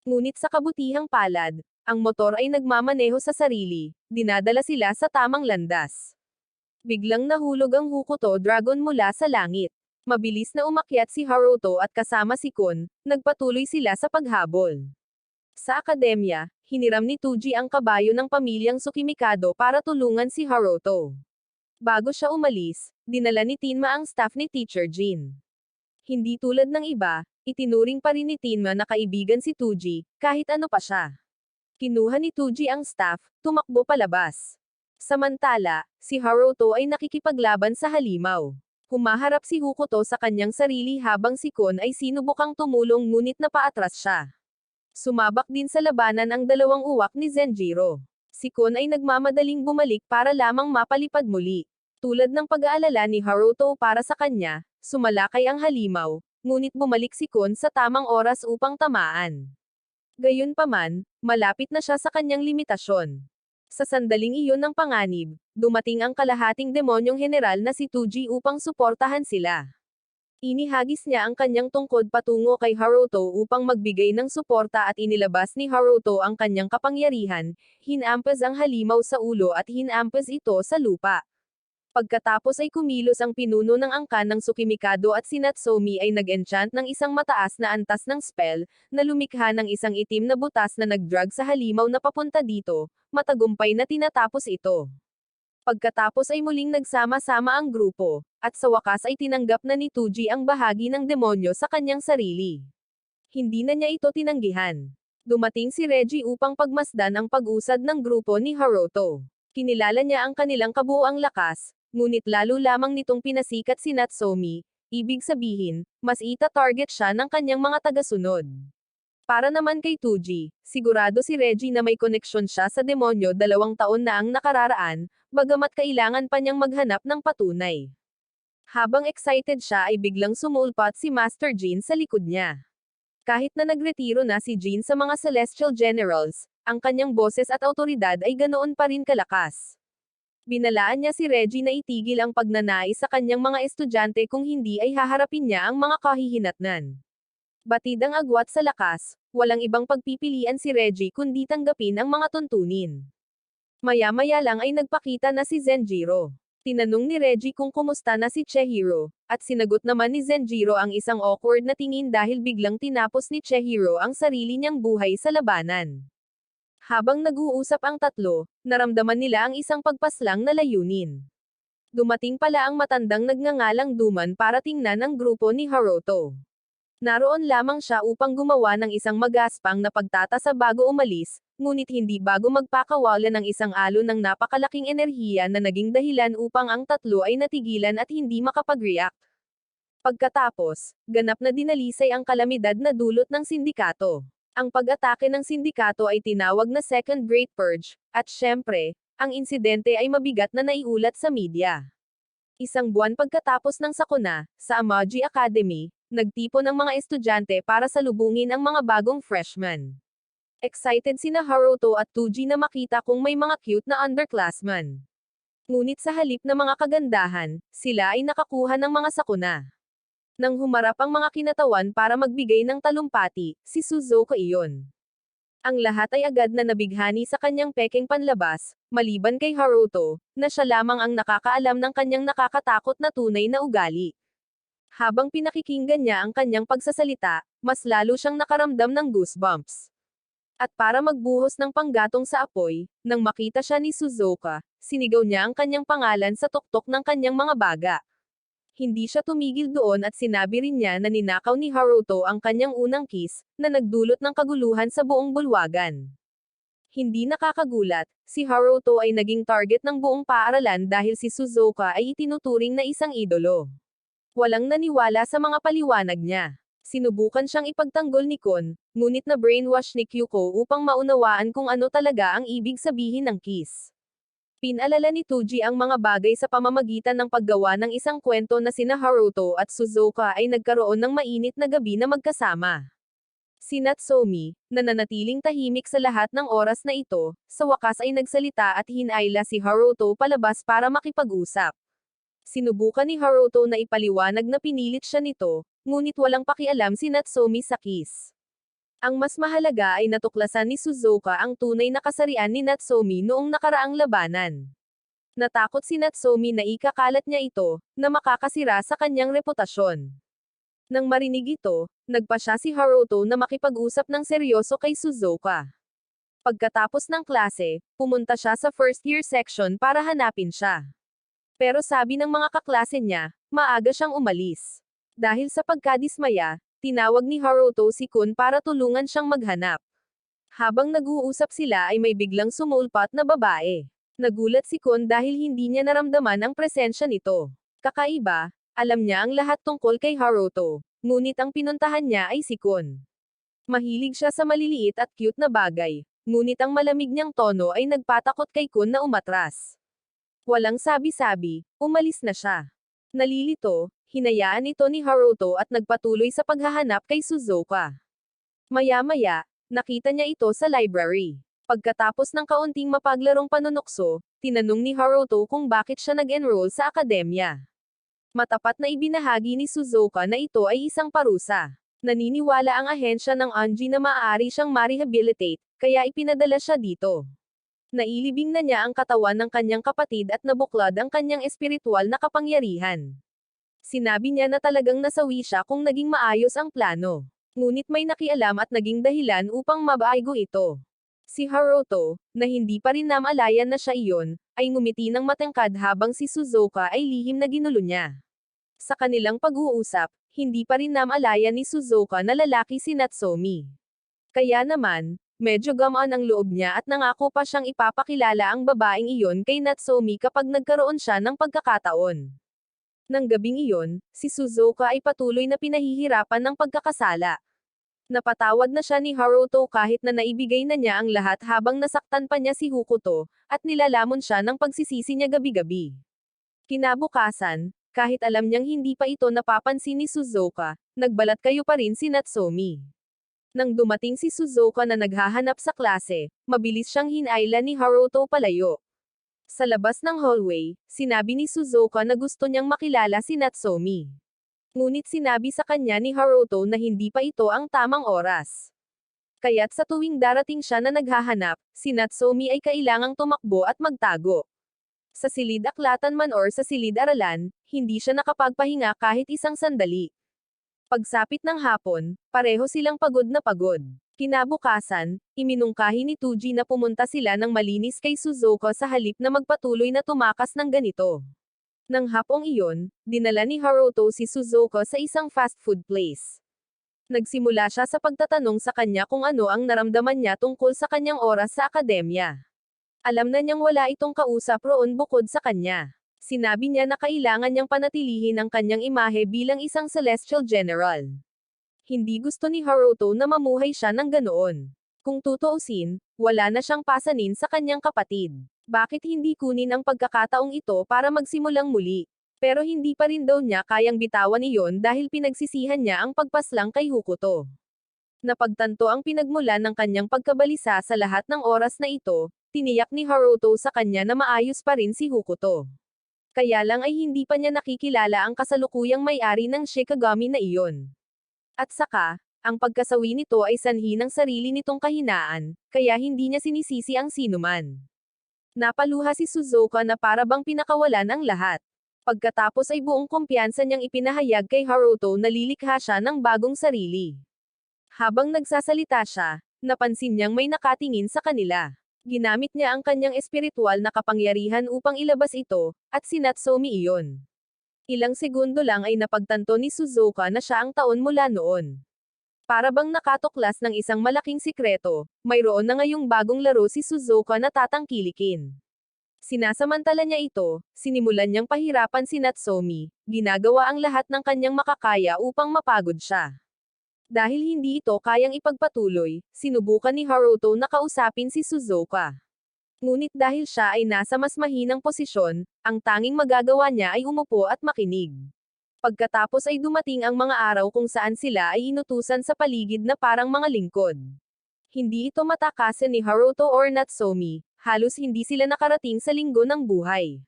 Ngunit sa kabutihang palad, ang motor ay nagmamaneho sa sarili, dinadala sila sa tamang landas. Biglang nahulog ang Hokuto Dragon mula sa langit. Mabilis na umakyat si Haruto at kasama si Kon, nagpatuloy sila sa paghabol. Sa akademya, hiniram ni Tuji ang kabayo ng pamilyang Tsukimikado para tulungan si Haruto. Bago siya umalis, dinala ni Tenma ang staff ni Teacher Jin. Hindi tulad ng iba, itinuring pa rin ni Tenma na kaibigan si Tuji, kahit ano pa siya. Kinuha ni Tuji ang staff, tumakbo palabas. Samantala, si Haruto ay nakikipaglaban sa halimaw. Humaharap si Hokuto sa kanyang sarili habang si Kon ay sinubukang tumulong ngunit napaatras siya. Sumabak din sa labanan ang dalawang uwak ni Zenjiro. Si Kon ay nagmamadaling bumalik para lamang mapalipad muli. Tulad ng pag-aalala ni Haruto para sa kanya, sumalakay ang halimaw, ngunit bumalik si Kon sa tamang oras upang tamaan. Gayunpaman, malapit na siya sa kanyang limitasyon. Sa sandaling iyon ng panganib, dumating ang kalahating demonyong general na si Tuji upang suportahan sila. Inihagis niya ang kanyang tungkod patungo kay Haruto upang magbigay ng suporta at inilabas ni Haruto ang kanyang kapangyarihan, hinampas ang halimaw sa ulo at hinampas ito sa lupa. Pagkatapos ay kumilos ang pinuno ng angkan ng Tsukimikado at si Natsume ay nag-enchant ng isang mataas na antas ng spell, na lumikha ng isang itim na butas na nag-drag sa halimaw na papunta dito, matagumpay na tinatapos ito. Pagkatapos ay muling nagsama-sama ang grupo, at sa wakas ay tinanggap na ni Tuji ang bahagi ng demonyo sa kanyang sarili. Hindi na niya ito tinanggihan. Dumating si Reggie upang pagmasdan ang pag-usad ng grupo ni Haruto. Kinilala niya ang kanilang kabuuang lakas, ngunit lalo lamang nitong pinasikat si Natsume, ibig sabihin, mas ita-target siya ng kanyang mga tagasunod. Para naman kay Tuji, sigurado si Reggie na may koneksyon siya sa demonyo 2 taon na ang nakararaan, bagamat kailangan pa niyang maghanap ng patunay. Habang excited siya ay biglang sumulpat si Master Jin sa likod niya. Kahit na nagretiro na si Jin sa mga Celestial Generals, ang kanyang boses at autoridad ay ganoon pa rin kalakas. Binalaan niya si Reggie na itigil ang pagnanais sa kanyang mga estudyante kung hindi ay haharapin niya ang mga kahihinatnan. Batid ang agwat sa lakas, walang ibang pagpipilian si Reggie kundi tanggapin ang mga tuntunin. Maya-maya lang ay nagpakita na si Zenjiro. Tinanong ni Reggie kung kumusta na si Chihiro, at sinagot naman ni Zenjiro ang isang awkward na tingin dahil biglang tinapos ni Chihiro ang sarili niyang buhay sa labanan. Habang nag-uusap ang tatlo, naramdaman nila ang isang pagpaslang na layunin. Dumating pala ang matandang nagngangalang Duman para tingnan ang grupo ni Haruto. Naroon lamang siya upang gumawa ng isang magaspang na pagtatasa bago umalis, ngunit hindi bago magpakawala ng isang alon ng napakalaking enerhiya na naging dahilan upang ang tatlo ay natigilan at hindi makapag-react. Pagkatapos, ganap na dinalisay ang kalamidad na dulot ng sindikato. Ang pag-atake ng sindikato ay tinawag na Second Great Purge, at syempre, ang insidente ay mabigat na naiulat sa media. Isang buwan pagkatapos ng sakuna, sa Amaji Academy, nagtipon ang mga estudyante para salubungin ang mga bagong freshmen. Excited sina Haruto at Tuji na makita kung may mga cute na underclassmen. Ngunit sa halip na mga kagandahan, sila ay nakakuha ng mga sakuna. Nang humarap ang mga kinatawan para magbigay ng talumpati, si Suzuko iyon. Ang lahat ay agad na nabighani sa kanyang pekeng panlabas, maliban kay Haruto, na siya lamang ang nakakaalam ng kanyang nakakatakot na tunay na ugali. Habang pinakikinggan niya ang kanyang pagsasalita, mas lalo siyang nakaramdam ng goosebumps. At para magbuhos ng panggatong sa apoy, nang makita siya ni Suzuka, sinigaw niya ang kanyang pangalan sa tuktok ng kanyang mga baga. Hindi siya tumigil doon at sinabi rin niya na ninakaw ni Haruto ang kanyang unang kiss, na nagdulot ng kaguluhan sa buong bulwagan. Hindi nakakagulat, si Haruto ay naging target ng buong paaralan dahil si Suzuka ay itinuturing na isang idolo. Walang naniwala sa mga paliwanag niya. Sinubukan siyang ipagtanggol ni Kon, ngunit na brainwash ni Kyuko upang maunawaan kung ano talaga ang ibig sabihin ng kiss. Pinalala ni Tuji ang mga bagay sa pamamagitan ng paggawa ng isang kwento na sina Haruto at Suzuka ay nagkaroon ng mainit na gabi na magkasama. Si Natsume, na nanatiling tahimik sa lahat ng oras na ito, sa wakas ay nagsalita at hinayla si Haruto palabas para makipag-usap. Sinubukan ni Haruto na ipaliwanag na pinilit siya nito, ngunit walang pakialam si Natsume sa kiss. Ang mas mahalaga ay natuklasan ni Suzuka ang tunay na kasarian ni Natsume noong nakaraang labanan. Natakot si Natsume na ikakalat niya ito, na makakasira sa kanyang reputasyon. Nang marinig ito, nagpa siya si Haruto na makipag-usap ng seryoso kay Suzuka. Pagkatapos ng klase, pumunta siya sa first year section para hanapin siya. Pero sabi ng mga kaklase niya, maaga siyang umalis. Dahil sa pagkadismaya, tinawag ni Haruto si Kun para tulungan siyang maghanap. Habang nag-uusap sila ay may biglang sumulpat na babae. Nagulat si Kun dahil hindi niya naramdaman ang presensya nito. Kakaiba, alam niya ang lahat tungkol kay Haruto, ngunit ang pinuntahan niya ay si Kun. Mahilig siya sa maliliit at cute na bagay, ngunit ang malamig niyang tono ay nagpatakot kay Kun na umatras. Walang sabi-sabi, umalis na siya. Nalilito, hinayaan ito ni Haruto at nagpatuloy sa paghahanap kay Suzuka. Maya-maya, nakita niya ito sa library. Pagkatapos ng kaunting mapaglarong panunukso, tinanong ni Haruto kung bakit siya nag-enroll sa akademya. Matapat na ibinahagi ni Suzuka na ito ay isang parusa. Naniniwala ang ahensya ng Anji na maaari siyang ma-rehabilitate, kaya ipinadala siya dito. Nailibing na niya ang katawan ng kanyang kapatid at nabuklad ang kanyang espiritual na kapangyarihan. Sinabi niya na talagang nasawi siya kung naging maayos ang plano. Ngunit may nakialam at naging dahilan upang mabaigo ito. Si Haruto, na hindi pa rin namalayan na siya iyon, ay ngumiti ng matangkad habang si Suzuka ay lihim na ginulo niya. Sa kanilang pag-uusap, hindi pa rin namalayan ni Suzuka na lalaki si Natsume. Kaya naman, medyo gamaan ang loob niya at nangako pa siyang ipapakilala ang babaeng iyon kay Natsume kapag nagkaroon siya ng pagkakataon. Nang gabing iyon, si Suzuka ay patuloy na pinahihirapan ng pagkakasala. Napatawad na siya ni Haruto kahit na naibigay na niya ang lahat habang nasaktan pa niya si Hokuto, at nilalamon siya ng pagsisisi niya gabi-gabi. Kinabukasan, kahit alam niyang hindi pa ito napapansin ni Suzuka, nagbalat kayo pa rin si Natsume. Nang dumating si Suzuka na naghahanap sa klase, mabilis siyang hinayla ni Haruto palayo. Sa labas ng hallway, sinabi ni Suzuka na gusto niyang makilala si Natsume. Ngunit sinabi sa kanya ni Haruto na hindi pa ito ang tamang oras. Kaya't sa tuwing darating siya na naghahanap, si Natsume ay kailangang tumakbo at magtago. Sa silid-aklatan man or sa silid-aralan, hindi siya nakapagpahinga kahit isang sandali. Pagsapit ng hapon, pareho silang pagod na pagod. Kinabukasan, iminungkahi ni Tuji na pumunta sila ng malinis kay Suzuka sa halip na magpatuloy na tumakas ng ganito. Nang hapong iyon, dinala ni Haruto si Suzuka sa isang fast food place. Nagsimula siya sa pagtatanong sa kanya kung ano ang naramdaman niya tungkol sa kanyang oras sa akademya. Alam na niyang wala itong kausap roon bukod sa kanya. Sinabi niya na kailangan niyang panatilihin ang kanyang imahe bilang isang celestial general. Hindi gusto ni Haruto na mamuhay siya ng ganoon. Kung tutuusin, wala na siyang pasanin sa kanyang kapatid. Bakit hindi kunin ang pagkakataong ito para magsimulang muli? Pero hindi pa rin daw niya kayang bitawan iyon dahil pinagsisihan niya ang pagpaslang kay Hokuto. Napagtanto ang pinagmulan ng kanyang pagkabalisa sa lahat ng oras na ito, tiniyak ni Haruto sa kanya na maayos pa rin si Hokuto. Kaya lang ay hindi pa niya nakikilala ang kasalukuyang may-ari ng Shikigami na iyon. At saka, ang pagkasawi nito ay sanhi ng sarili nitong kahinaan, kaya hindi niya sinisisi ang sinuman. Napaluha si Suzuka na para bang pinakawalan ang lahat. Pagkatapos ay buong kumpiyansa niyang ipinahayag kay Haruto na lilikha siya ng bagong sarili. Habang nagsasalita siya, napansin niyang may nakatingin sa kanila. Ginamit niya ang kanyang espiritual na kapangyarihan upang ilabas ito, at si Natsume iyon. Ilang segundo lang ay napagtanto ni Suzuka na siya ang taon mula noon. Para bang nakatuklas ng isang malaking sikreto, mayroon na ngayong bagong laro si Suzuka na tatangkilikin. Sinasamantala niya ito, sinimulan niyang pahirapan si Natsume, ginagawa ang lahat ng kanyang makakaya upang mapagod siya. Dahil hindi ito kayang ipagpatuloy, sinubukan ni Haruto na kausapin si Suzuka. Ngunit dahil siya ay nasa mas mahinang posisyon, ang tanging magagawa niya ay umupo at makinig. Pagkatapos ay dumating ang mga araw kung saan sila ay inutusan sa paligid na parang mga lingkod. Hindi ito matakasan ni Haruto or Natsume, halos hindi sila nakarating sa linggo ng buhay.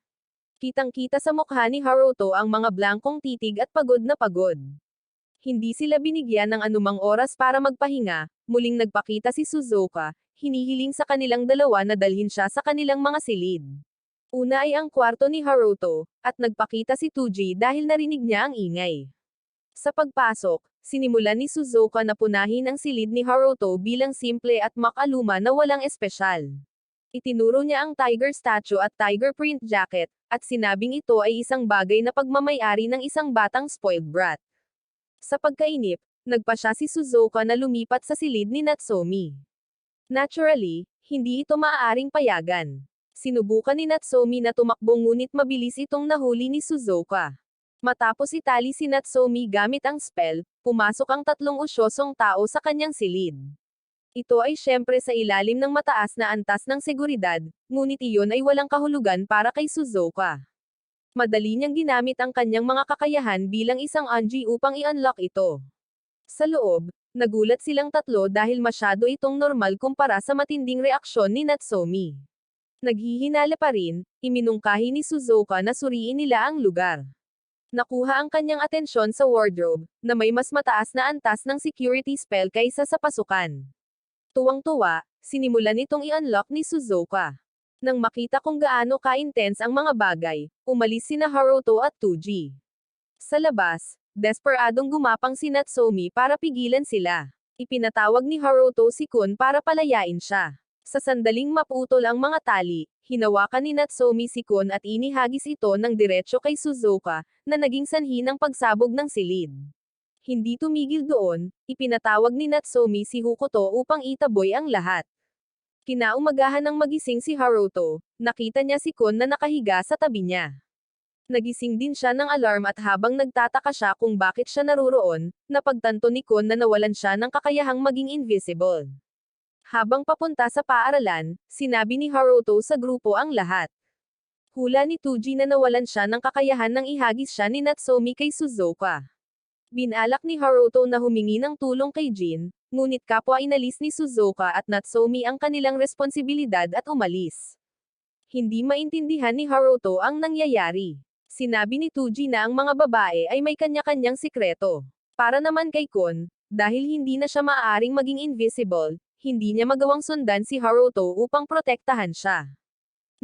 Kitang-kita sa mukha ni Haruto ang mga blankong titig at pagod na pagod. Hindi sila binigyan ng anumang oras para magpahinga, muling nagpakita si Suzuka, hinihiling sa kanilang dalawa na dalhin siya sa kanilang mga silid. Una ay ang kwarto ni Haruto, at nagpakita si Tuji dahil narinig niya ang ingay. Sa pagpasok, sinimulan ni Suzuka na punahin ang silid ni Haruto bilang simple at makaluma na walang espesyal. Itinuro niya ang tiger statue at tiger print jacket, at sinabing ito ay isang bagay na pagmamayari ng isang batang spoiled brat. Sa pagkainip, nagpa siya si Suzuka na lumipat sa silid ni Natsume. Naturally, hindi ito maaaring payagan. Sinubukan ni Natsume na tumakbo ngunit mabilis itong nahuli ni Suzuka. Matapos itali si Natsume gamit ang spell, pumasok ang tatlong usyosong tao sa kanyang silid. Ito ay syempre sa ilalim ng mataas na antas ng seguridad, ngunit iyon ay walang kahulugan para kay Suzuka. Madali niyang ginamit ang kanyang mga kakayahan bilang isang Anji upang i-unlock ito. Sa loob, nagulat silang tatlo dahil masyado itong normal kumpara sa matinding reaksyon ni Natsume. Naghihinala pa rin, iminungkahi ni Suzuka na suriin nila ang lugar. Nakuha ang kanyang atensyon sa wardrobe, na may mas mataas na antas ng security spell kaysa sa pasukan. Tuwang-tuwa, sinimulan itong i-unlock ni Suzuka. Nang makita kung gaano ka-intense ang mga bagay, umalis sina Haruto at Tuji. Sa labas, desperadong gumapang si Natsume para pigilan sila. Ipinatawag ni Haruto si Kun para palayain siya. Sa sandaling maputol ang mga tali, hinawakan ni Natsume si Kun at inihagis ito ng diretsyo kay Suzuka, na naging sanhi ng pagsabog ng silid. Hindi tumigil doon, ipinatawag ni Natsume si Hokuto upang itaboy ang lahat. Kinaumagahan ng magising si Haruto, nakita niya si Kun na nakahiga sa tabi niya. Nagising din siya ng alarm at habang nagtataka siya kung bakit siya naruroon, napagtanto ni Kun na nawalan siya ng kakayahang maging invisible. Habang papunta sa paaralan, sinabi ni Haruto sa grupo ang lahat. Hula ni Tuji na nawalan siya ng kakayahan nang ihagis siya ni Natsume kay Suzuka. Binalak ni Haruto na humingi ng tulong kay Jin, ngunit kapwa inalis ni Suzuka at Natsume ang kanilang responsibilidad at umalis. Hindi maintindihan ni Haruto ang nangyayari. Sinabi ni Tuji na ang mga babae ay may kanya-kanyang sikreto. Para naman kay Kun, dahil hindi na siya maaaring maging invisible, hindi niya magawang sundan si Haruto upang protektahan siya.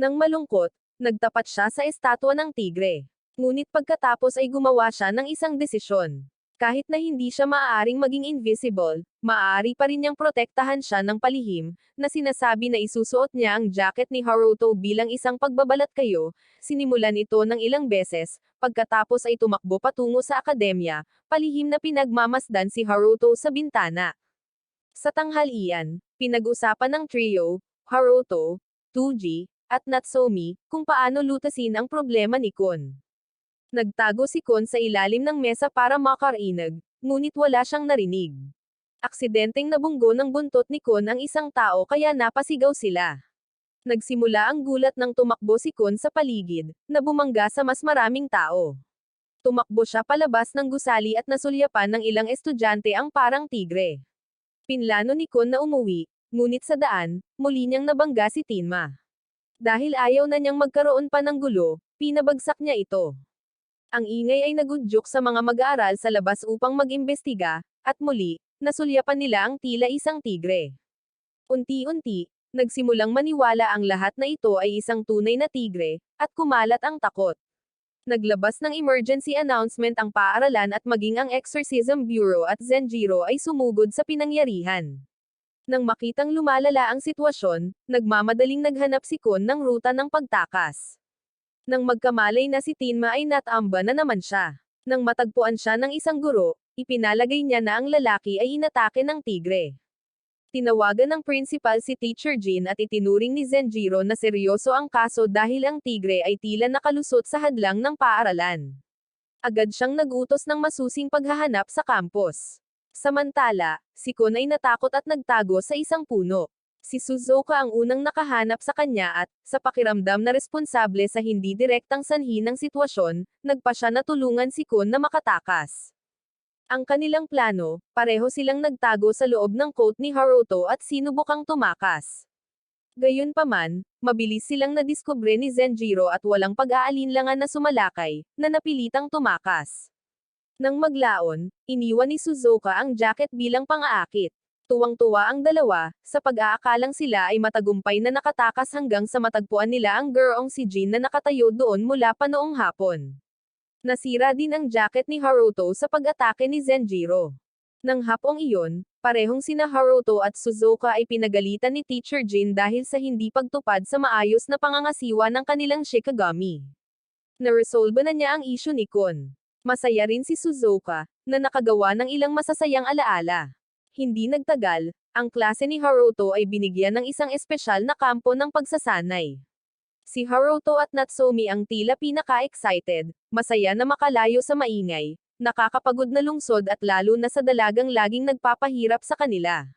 Nang malungkot, nagtapat siya sa estatwa ng tigre. Ngunit pagkatapos ay gumawa siya ng isang desisyon. Kahit na hindi siya maaaring maging invisible, maaari pa rin niyang protektahan siya ng palihim, na sinasabi na isusuot niya ang jacket ni Haruto bilang isang pagbabalat kayo, sinimulan ito ng ilang beses, pagkatapos ay tumakbo patungo sa akademya, palihim na pinagmamasdan si Haruto sa bintana. Sa tanghalian, pinag-usapan ng trio, Haruto, Tuji, at Natsume, kung paano lutasin ang problema ni Kun. Nagtago si Kun sa ilalim ng mesa para makarinig, ngunit wala siyang narinig. Aksidenteng nabunggo ng buntot ni Kun ang isang tao kaya napasigaw sila. Nagsimula ang gulat nang tumakbo si Kun sa paligid, na bumangga sa mas maraming tao. Tumakbo siya palabas ng gusali at nasulyapan ng ilang estudyante ang parang tigre. Pinlano ni Kun na umuwi, ngunit sa daan, muli niyang nabangga si Tenma. Dahil ayaw na niyang magkaroon pa ng gulo, pinabagsak niya ito. Ang ingay ay nagudyok sa mga mag-aaral sa labas upang mag-imbestiga, at muli, nasulyapan nila ang tila isang tigre. Unti-unti, nagsimulang maniwala ang lahat na ito ay isang tunay na tigre, at kumalat ang takot. Naglabas ng emergency announcement ang paaralan at maging ang Exorcism Bureau at Zenjiro ay sumugod sa pinangyarihan. Nang makitang lumalala ang sitwasyon, nagmamadaling naghanap si Kun ng ruta ng pagtakas. Nang magkamalay na si Tenma ay natamba na naman siya. Nang matagpuan siya ng isang guro, ipinalagay niya na ang lalaki ay inatake ng tigre. Tinawagan ng principal si Teacher Jin at itinuring ni Zenjiro na seryoso ang kaso dahil ang tigre ay tila nakalusot sa hadlang ng paaralan. Agad siyang nagutos ng masusing paghahanap sa campus. Samantala, si Kun ay natakot at nagtago sa isang puno. Si Suzuka ang unang nakahanap sa kanya at, sa pakiramdam na responsable sa hindi direktang sanhi ng sitwasyon, nagpa siya na tulungan si Kun na makatakas. Ang kanilang plano, pareho silang nagtago sa loob ng coat ni Haruto at sinubukang tumakas. Gayunpaman, mabilis silang nadiskubre ni Zenjiro at walang pag-aalinlangan na sumalakay, na napilitang tumakas. Nang maglaon, iniwan ni Suzuka ang jacket bilang pang-aakit. Tuwang-tuwa ang dalawa, sa pag-aakalang sila ay matagumpay na nakatakas hanggang sa matagpuan nila ang gurong si Jin na nakatayo doon mula pa noong hapon. Nasira din ang jacket ni Haruto sa pag-atake ni Zenjiro. Nang hapong iyon, parehong sina Haruto at Suzuka ay pinagalitan ni Teacher Jin dahil sa hindi pagtupad sa maayos na pangangasiwa ng kanilang Shikigami. Naresolba na niya ang issue ni Kun. Masaya rin si Suzuka, na nakagawa ng ilang masasayang alaala. Hindi nagtagal, ang klase ni Haruto ay binigyan ng isang espesyal na kampo ng pagsasanay. Si Haruto at Natsume ang tila pinaka-excited, masaya na makalayo sa maingay, nakakapagod na lungsod at lalo na sa dalagang laging nagpapahirap sa kanila.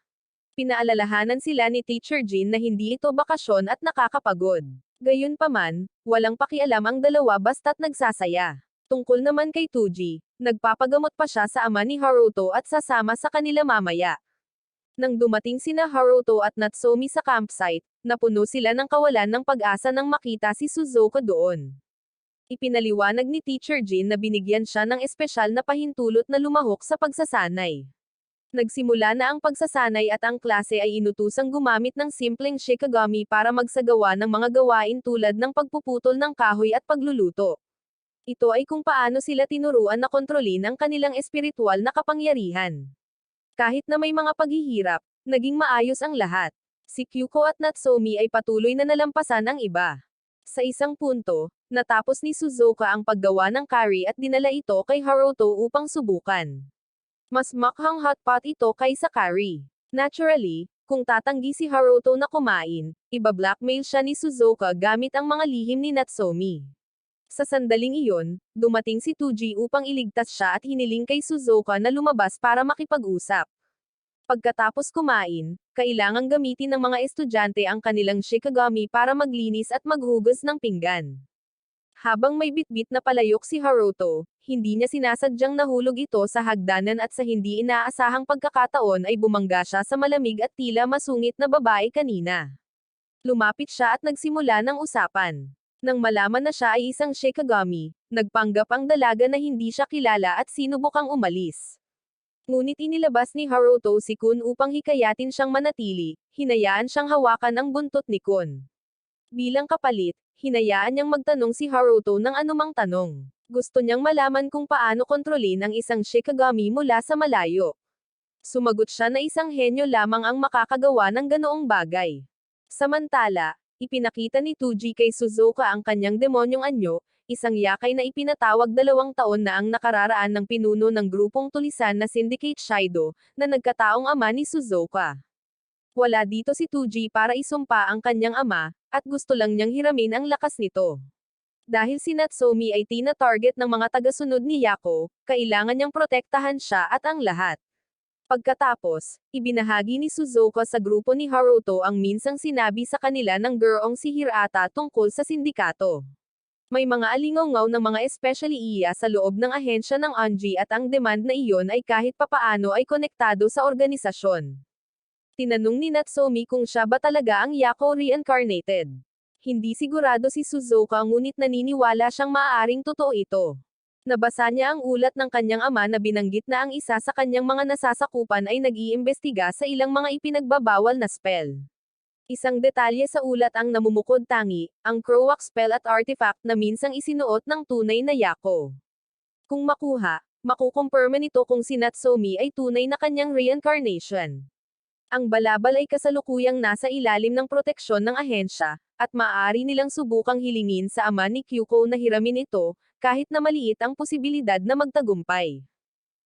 Pinaalalahanan sila ni Teacher Jin na hindi ito bakasyon at nakakapagod. Gayunpaman, walang pakialam ang dalawa basta't nagsasaya. Tungkol naman kay Tuji, nagpapagamot pa siya sa ama ni Haruto at sasama sa kanila mamaya. Nang dumating sina Haruto at Natsume sa campsite, napuno sila ng kawalan ng pag-asa nang makita si Suzuka doon. Ipinaliwanag ni Teacher Jin na binigyan siya ng espesyal na pahintulot na lumahok sa pagsasanay. Nagsimula na ang pagsasanay at ang klase ay inutusang gumamit ng simpleng Shikigami para magsagawa ng mga gawain tulad ng pagpuputol ng kahoy at pagluluto. Ito ay kung paano sila tinuruan na kontrolin ang kanilang espiritual na kapangyarihan. Kahit na may mga paghihirap, naging maayos ang lahat. Si Kyuko at Natsume ay patuloy na nalampasan ang iba. Sa isang punto, natapos ni Suzuka ang paggawa ng curry at dinala ito kay Haruto upang subukan. Mas makhang hotpot ito kaysa curry. Naturally, kung tatanggi si Haruto na kumain, iba-blackmail siya ni Suzuka gamit ang mga lihim ni Natsume. Sa sandaling iyon, dumating si Tuji upang iligtas siya at hiniling kay Suzuka na lumabas para makipag-usap. Pagkatapos kumain, kailangang gamitin ng mga estudyante ang kanilang Shikigami para maglinis at maghugas ng pinggan. Habang may bitbit na palayok si Haruto, hindi niya sinasadyang nahulog ito sa hagdanan at sa hindi inaasahang pagkakataon ay bumangga siya sa malamig at tila masungit na babae kanina. Lumapit siya at nagsimula ng usapan. Nang malaman na siya ay isang Shikigami, nagpanggap ang dalaga na hindi siya kilala at sinubukang umalis. Ngunit inilabas ni Haruto si Kun upang hikayatin siyang manatili, hinayaan siyang hawakan ang buntot ni Kun. Bilang kapalit, hinayaan niyang magtanong si Haruto ng anumang tanong. Gusto niyang malaman kung paano kontrolin ang isang Shikigami mula sa malayo. Sumagot siya na isang henyo lamang ang makakagawa ng ganoong bagay. Samantala, ipinakita ni Tuji kay Suzuka ang kanyang demonyong anyo, isang yakay na ipinatawag 2 taon na ang nakararaan ng pinuno ng grupong tulisan na Syndicate Shido, na nagkataong ama ni Suzuka. Wala dito si Tuji para isumpa ang kanyang ama, at gusto lang niyang hiramin ang lakas nito. Dahil si Natsume ay tina-target ng mga tagasunod ni Yako, kailangan niyang protektahan siya at ang lahat. Pagkatapos, ibinahagi ni Suzuka sa grupo ni Haruto ang minsang sinabi sa kanila ng gurong si Hirata tungkol sa sindikato. May mga alingaw ng mga especially iya sa loob ng ahensya ng Anji at ang demand na iyon ay kahit papaano ay konektado sa organisasyon. Tinanong ni Natsume kung siya ba talaga ang Yako reincarnated. Hindi sigurado si Suzuka ngunit naniniwala siyang maaaring totoo ito. Nabasa niya ang ulat ng kanyang ama na binanggit na ang isa sa kanyang mga nasasakupan ay nag-iimbestiga sa ilang mga ipinagbabawal na spell. Isang detalye sa ulat ang namumukod-tangi, ang Croak spell at artifact na minsang isinuot ng tunay na Yako. Kung makuha, makukumpirma nito kung si Natsomi ay tunay na kanyang reincarnation. Ang balabal ay kasalukuyang nasa ilalim ng proteksyon ng ahensya, at maaari nilang subukang hilingin sa ama ni Kyuko na hiramin ito, kahit na maliit ang posibilidad na magtagumpay.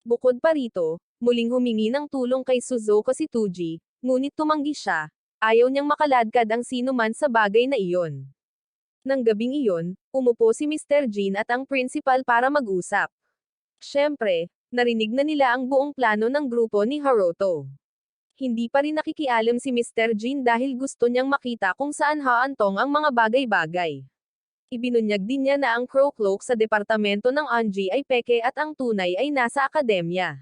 Bukod pa rito, muling humingi ng tulong kay Suzuka si Tuji, ngunit tumanggi siya. Ayaw niyang makaladkad ang sinuman sa bagay na iyon. Nang gabing iyon, umupo si Mr. Jin at ang principal para mag-usap. Siyempre, narinig na nila ang buong plano ng grupo ni Haruto. Hindi pa rin nakikialam si Mr. Jin dahil gusto niyang makita kung saan haantong ang mga bagay-bagay. Ibinunyag din niya na ang Crow Cloak sa departamento ng Anji ay peke at ang tunay ay nasa akademya.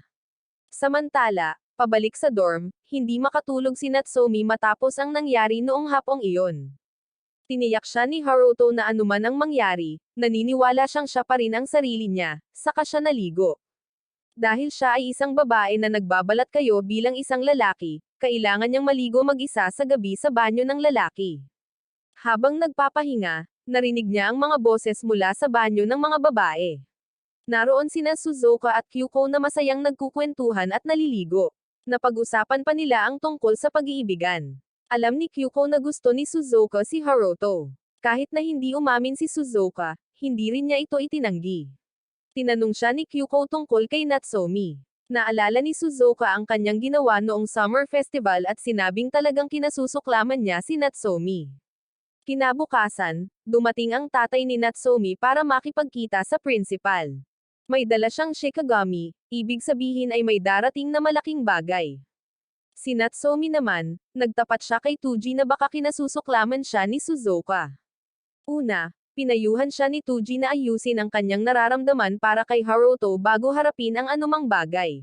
Samantala, pabalik sa dorm, hindi makatulog si Natsomi matapos ang nangyari noong hapong iyon. Tiniyak siya ni Haruto na anuman ang mangyari, naniniwala siyang siya pa rin ang sarili niya, saka siya naligo. Dahil siya ay isang babae na nagbabalat kayo bilang isang lalaki, kailangan niyang maligo mag-isa sa gabi sa banyo ng lalaki. Habang nagpapahinga, narinig niya ang mga boses mula sa banyo ng mga babae. Naroon sina Suzuka at Kyuko na masayang nagkukwentuhan at naliligo. Napag-usapan pa nila ang tungkol sa pag-iibigan. Alam ni Kyuko na gusto ni Suzuka si Haruto. Kahit na hindi umamin si Suzuka, hindi rin niya ito itinanggi. Tinanong siya ni Kyuko tungkol kay Natsomi. Naalala ni Suzuka ang kanyang ginawa noong summer festival at sinabing talagang kinasusuklaman niya si Natsomi. Kinabukasan, dumating ang tatay ni Natsomi para makipagkita sa principal. May dala siyang shikigami, ibig sabihin ay may darating na malaking bagay. Si Natsomi naman, nagtapat siya kay Tuji na baka kinasusuklaman siya ni Suzuka. Una, pinayuhan siya ni Tuji na ayusin ang kanyang nararamdaman para kay Haruto bago harapin ang anumang bagay.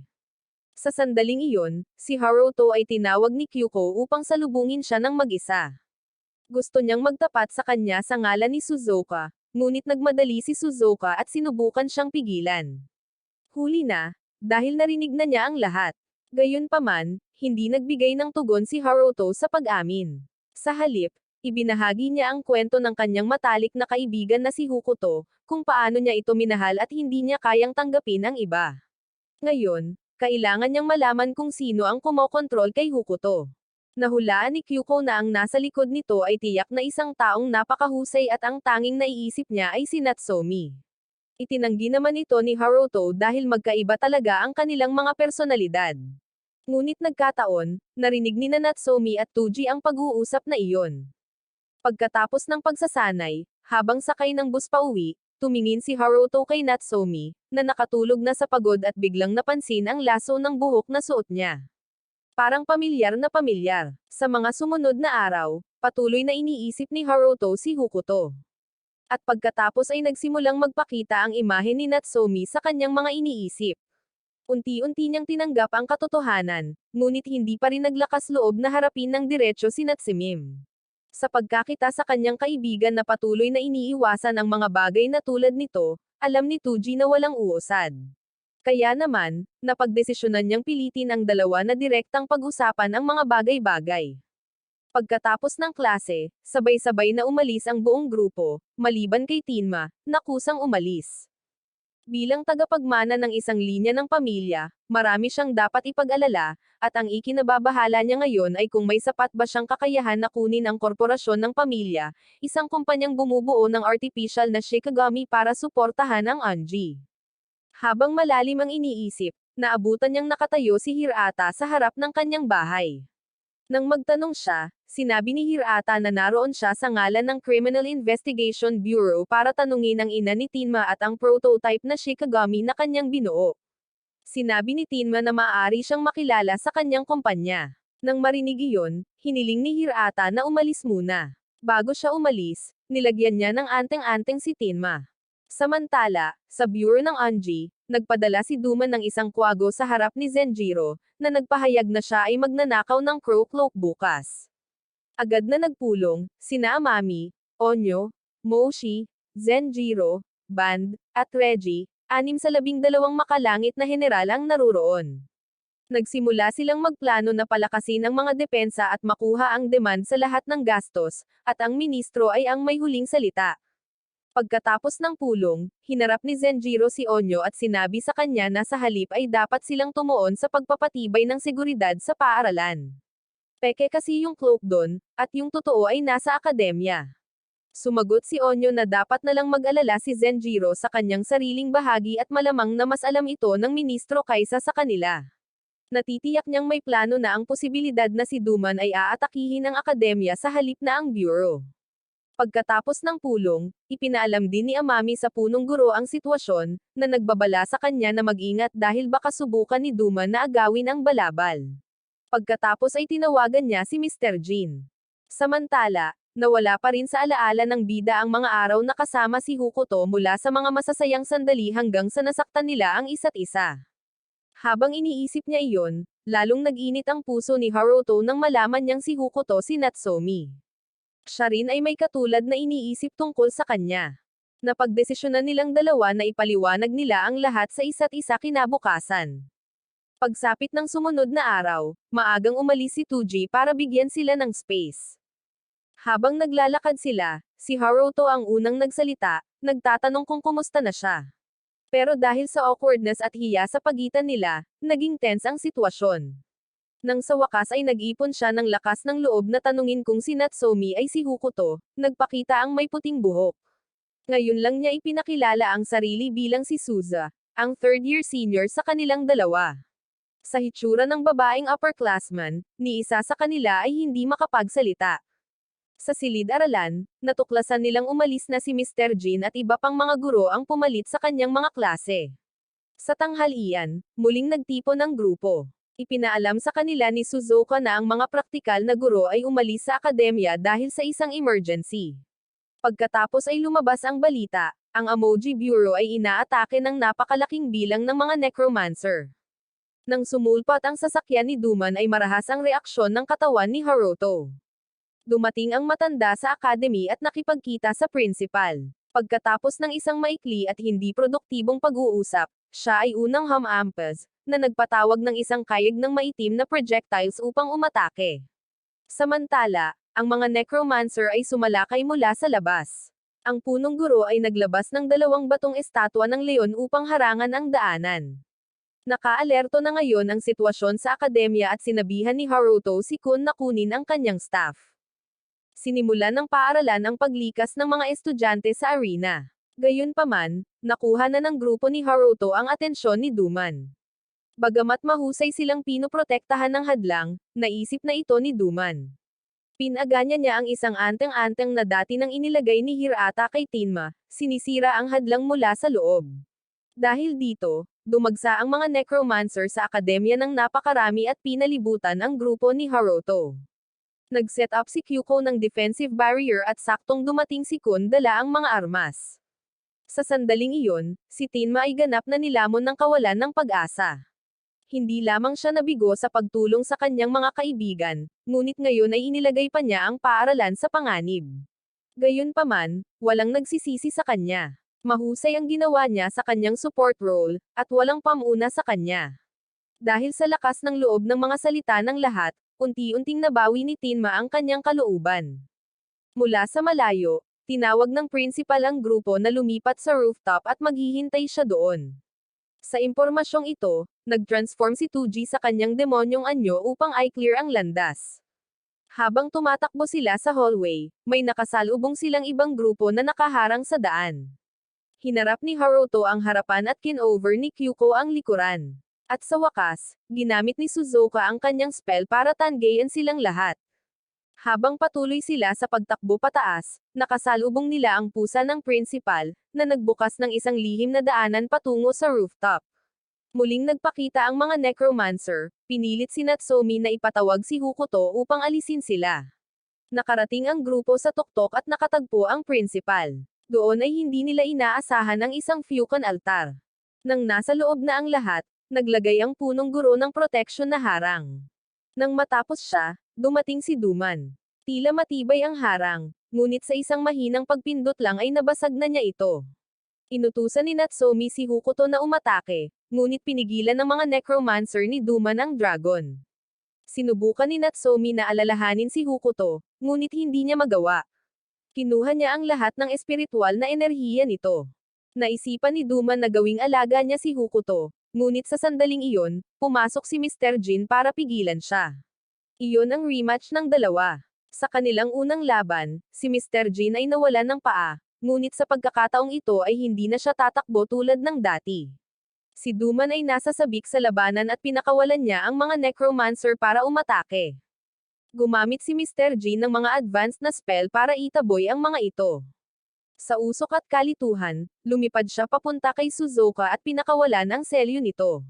Sa sandaling iyon, si Haruto ay tinawag ni Kyuko upang salubungin siya ng mag-isa. Gusto niyang magtapat sa kanya sa ngalan ni Suzuka, ngunit nagmadali si Suzuka at sinubukan siyang pigilan. Huli na, dahil narinig na niya ang lahat. Gayunpaman, hindi nagbigay ng tugon si Haruto sa pag-amin. Sa halip, ibinahagi niya ang kwento ng kanyang matalik na kaibigan na si Hokuto, kung paano niya ito minahal at hindi niya kayang tanggapin ang iba. Ngayon, kailangan niyang malaman kung sino ang kumokontrol kay Hokuto. Nahulaan ni Kyuko na ang nasa likod nito ay tiyak na isang taong napakahusay at ang tanging naiisip niya ay si Natsomi. Itinanggi naman ito ni Haruto dahil magkaiba talaga ang kanilang mga personalidad. Ngunit nagkataon, narinig ni Natsomi at Tuji ang pag-uusap na iyon. Pagkatapos ng pagsasanay, habang sakay ng bus pauwi, tumingin si Haruto kay Natsomi, na nakatulog na sa pagod at biglang napansin ang laso ng buhok na suot niya. Parang pamilyar na pamilyar. Sa mga sumunod na araw, patuloy na iniisip ni Haruto si Hokuto. At pagkatapos ay nagsimulang magpakita ang imahe ni Natsomi sa kanyang mga iniisip. Unti-unti niyang tinanggap ang katotohanan, ngunit hindi pa rin naglakas loob na harapin ng diretso si Natsimim. Sa pagkakita sa kanyang kaibigan na patuloy na iniiwasan ang mga bagay na tulad nito, alam ni Tuji na walang uusad. Kaya naman, napagdesisyonan niyang pilitin ang dalawa na direktang pag-usapan ang mga bagay-bagay. Pagkatapos ng klase, sabay-sabay na umalis ang buong grupo, maliban kay Tenma, na kusang umalis. Bilang tagapagmana ng isang linya ng pamilya, marami siyang dapat ipag-alala, at ang ikinababahala niya ngayon ay kung may sapat ba siyang kakayahan na kunin ang korporasyon ng pamilya, isang kumpanyang bumubuo ng artificial na shikigami para suportahan ang Anji. Habang malalim ang iniisip, naabutan niyang nakatayo si Hirata sa harap ng kanyang bahay. Nang magtanong siya, sinabi ni Hirata na naroon siya sa ngalan ng Criminal Investigation Bureau para tanungin ang ina ni Tenma at ang prototype na shikigami na kanyang binuo. Sinabi ni Tenma na maaari siyang makilala sa kanyang kumpanya. Nang marinig iyon, hiniling ni Hirata na umalis muna. Bago siya umalis, nilagyan niya ng anteng-anteng si Tenma. Samantala, sa bureau ng Anji, nagpadala si Duman ng isang kwago sa harap ni Zenjiro, na nagpahayag na siya ay magnanakaw ng Crow Cloak bukas. Agad na nagpulong, sina Amami, Onyo, Moshi, Zenjiro, Band, at Reggie, 6 sa 12 makalangit na general ang naruroon. Nagsimula silang magplano na palakasin ang mga depensa at makuha ang demand sa lahat ng gastos, at ang ministro ay ang may huling salita. Pagkatapos ng pulong, hinarap ni Zenjiro si Onyo at sinabi sa kanya na sa halip ay dapat silang tumuon sa pagpapatibay ng seguridad sa paaralan. Peke kasi yung cloak doon, at yung totoo ay nasa akademya. Sumagot si Onyo na dapat na lang mag-alala si Zenjiro sa kanyang sariling bahagi at malamang na mas alam ito ng ministro kaysa sa kanila. Natitiyak niyang may plano na ang posibilidad na si Duman ay aatakihin ang akademya sa halip na ang bureau. Pagkatapos ng pulong, ipinaalam din ni Amami sa punong guro ang sitwasyon, na nagbabala sa kanya na mag-ingat dahil baka subukan ni Duman na agawin ang balabal. Pagkatapos ay tinawagan niya si Mr. Jin. Samantala, nawala pa rin sa alaala ng bida ang mga araw na kasama si Hokuto mula sa mga masasayang sandali hanggang sa nasaktan nila ang isa't isa. Habang iniisip niya iyon, lalong nag-init ang puso ni Haruto nang malaman niyang si Hokuto si Natsume. Siya rin ay may katulad na iniisip tungkol sa kanya. Napagdesisyonan nilang dalawa na ipaliwanag nila ang lahat sa isa't isa kinabukasan. Pagsapit ng sumunod na araw, maagang umalis si Tuji para bigyan sila ng space. Habang naglalakad sila, si Haruto ang unang nagsalita, nagtatanong kung kumusta na siya. Pero dahil sa awkwardness at hiya sa pagitan nila, naging tense ang sitwasyon. Nang sa wakas ay nag-ipon siya ng lakas ng loob na tanungin kung si Natsume ay si Hokuto, nagpakita ang may puting buhok. Ngayon lang niya ipinakilala ang sarili bilang si Suza, ang third-year senior sa kanilang dalawa. Sa hitsura ng babaeng upperclassman, ni isa sa kanila ay hindi makapagsalita. Sa silid-aralan, natuklasan nilang umalis na si Mr. Jin at iba pang mga guro ang pumalit sa kanyang mga klase. Sa tanghalian, muling nagtipon ang grupo. Ipinaalam sa kanila ni Suzuka na ang mga praktikal na guro ay umalis sa akademya dahil sa isang emergency. Pagkatapos ay lumabas ang balita, ang Emoji Bureau ay inaatake ng napakalaking bilang ng mga necromancer. Nang sumulpat ang sasakyan ni Duman ay marahas ang reaksyon ng katawan ni Haruto. Dumating ang matanda sa academy at nakipagkita sa principal. Pagkatapos ng isang maikli at hindi produktibong pag-uusap, siya ay unang humampas, na nagpatawag ng isang kayig ng maitim na projectiles upang umatake. Samantala, ang mga necromancer ay sumalakay mula sa labas. Ang punong guro ay naglabas ng 2 batong estatwa ng leon upang harangan ang daanan. Nakaalerto na ngayon ang sitwasyon sa akademya at sinabihan ni Haruto si Kun na kunin ang kanyang staff. Sinimulan ng paaralan ang paglikas ng mga estudyante sa arena. Gayunpaman, nakuha na ng grupo ni Haruto ang atensyon ni Duman. Bagamat mahusay silang pinoprotektahan ng hadlang, naisip na ito ni Duman. Pinaganya niya ang isang anteng-anteng na dati nang inilagay ni Hirata kay Tenma, sinisira ang hadlang mula sa loob. Dahil dito, dumagsa ang mga necromancer sa akademya ng napakarami at pinalibutan ang grupo ni Haruto. Nag-set up si Kyuko ng defensive barrier at saktong dumating si Kun dala ang mga armas. Sa sandaling iyon, si Tenma ay ganap na nilamon ng kawalan ng pag-asa. Hindi lamang siya nabigo sa pagtulong sa kanyang mga kaibigan, ngunit ngayon ay inilagay pa niya ang paaralan sa panganib. Gayunpaman, walang nagsisisi sa kanya. Mahusay ang ginawa niya sa kanyang support role, at walang pamuna sa kanya. Dahil sa lakas ng loob ng mga salita ng lahat, unti-unting nabawi ni Tenma ang kanyang kalooban. Mula sa malayo, tinawag ng principal ang grupo na lumipat sa rooftop at maghihintay siya doon. Sa impormasyong ito, nag-transform si Tuji sa kanyang demonyong anyo upang i-clear ang landas. Habang tumatakbo sila sa hallway, may nakasalubong silang ibang grupo na nakaharang sa daan. Hinarap ni Haruto ang harapan at kinover ni Kyuko ang likuran. At sa wakas, ginamit ni Suzuka ang kanyang spell para tanggayan silang lahat. Habang patuloy sila sa pagtakbo pataas, nakasalubong nila ang pusa ng principal, na nagbukas ng isang lihim na daanan patungo sa rooftop. Muling nagpakita ang mga necromancer, pinilit si Natsume na ipatawag si Hokuto upang alisin sila. Nakarating ang grupo sa tuktok at nakatagpo ang principal. Doon ay hindi nila inaasahan ang isang Fukan altar. Nang nasa loob na ang lahat, naglagay ang punong guro ng proteksyon na harang. Nang matapos siya, dumating si Duman. Tila matibay ang harang, ngunit sa isang mahinang pagpindot lang ay nabasag na niya ito. Inutusan ni Natsomi si Hokuto na umatake, ngunit pinigilan ng mga necromancer ni Duman ang dragon. Sinubukan ni Natsomi na alalahanin si Hokuto, ngunit hindi niya magawa. Kinuha niya ang lahat ng espiritual na enerhiya nito. Naisipan ni Duman na gawing alaga niya si Hokuto, ngunit sa sandaling iyon, pumasok si Mr. Jin para pigilan siya. Iyon ang rematch ng dalawa. Sa kanilang unang laban, si Mr. Jin ay nawalan ng paa, ngunit sa pagkakataong ito ay hindi na siya tatakbo tulad ng dati. Si Duman ay nasa sabik sa labanan at pinakawalan niya ang mga necromancer para umatake. Gumamit si Mr. Jin ng mga advanced na spell para itaboy ang mga ito. Sa usok at kalituhan, lumipad siya papunta kay Suzuka at pinakawalan ang selyo nito.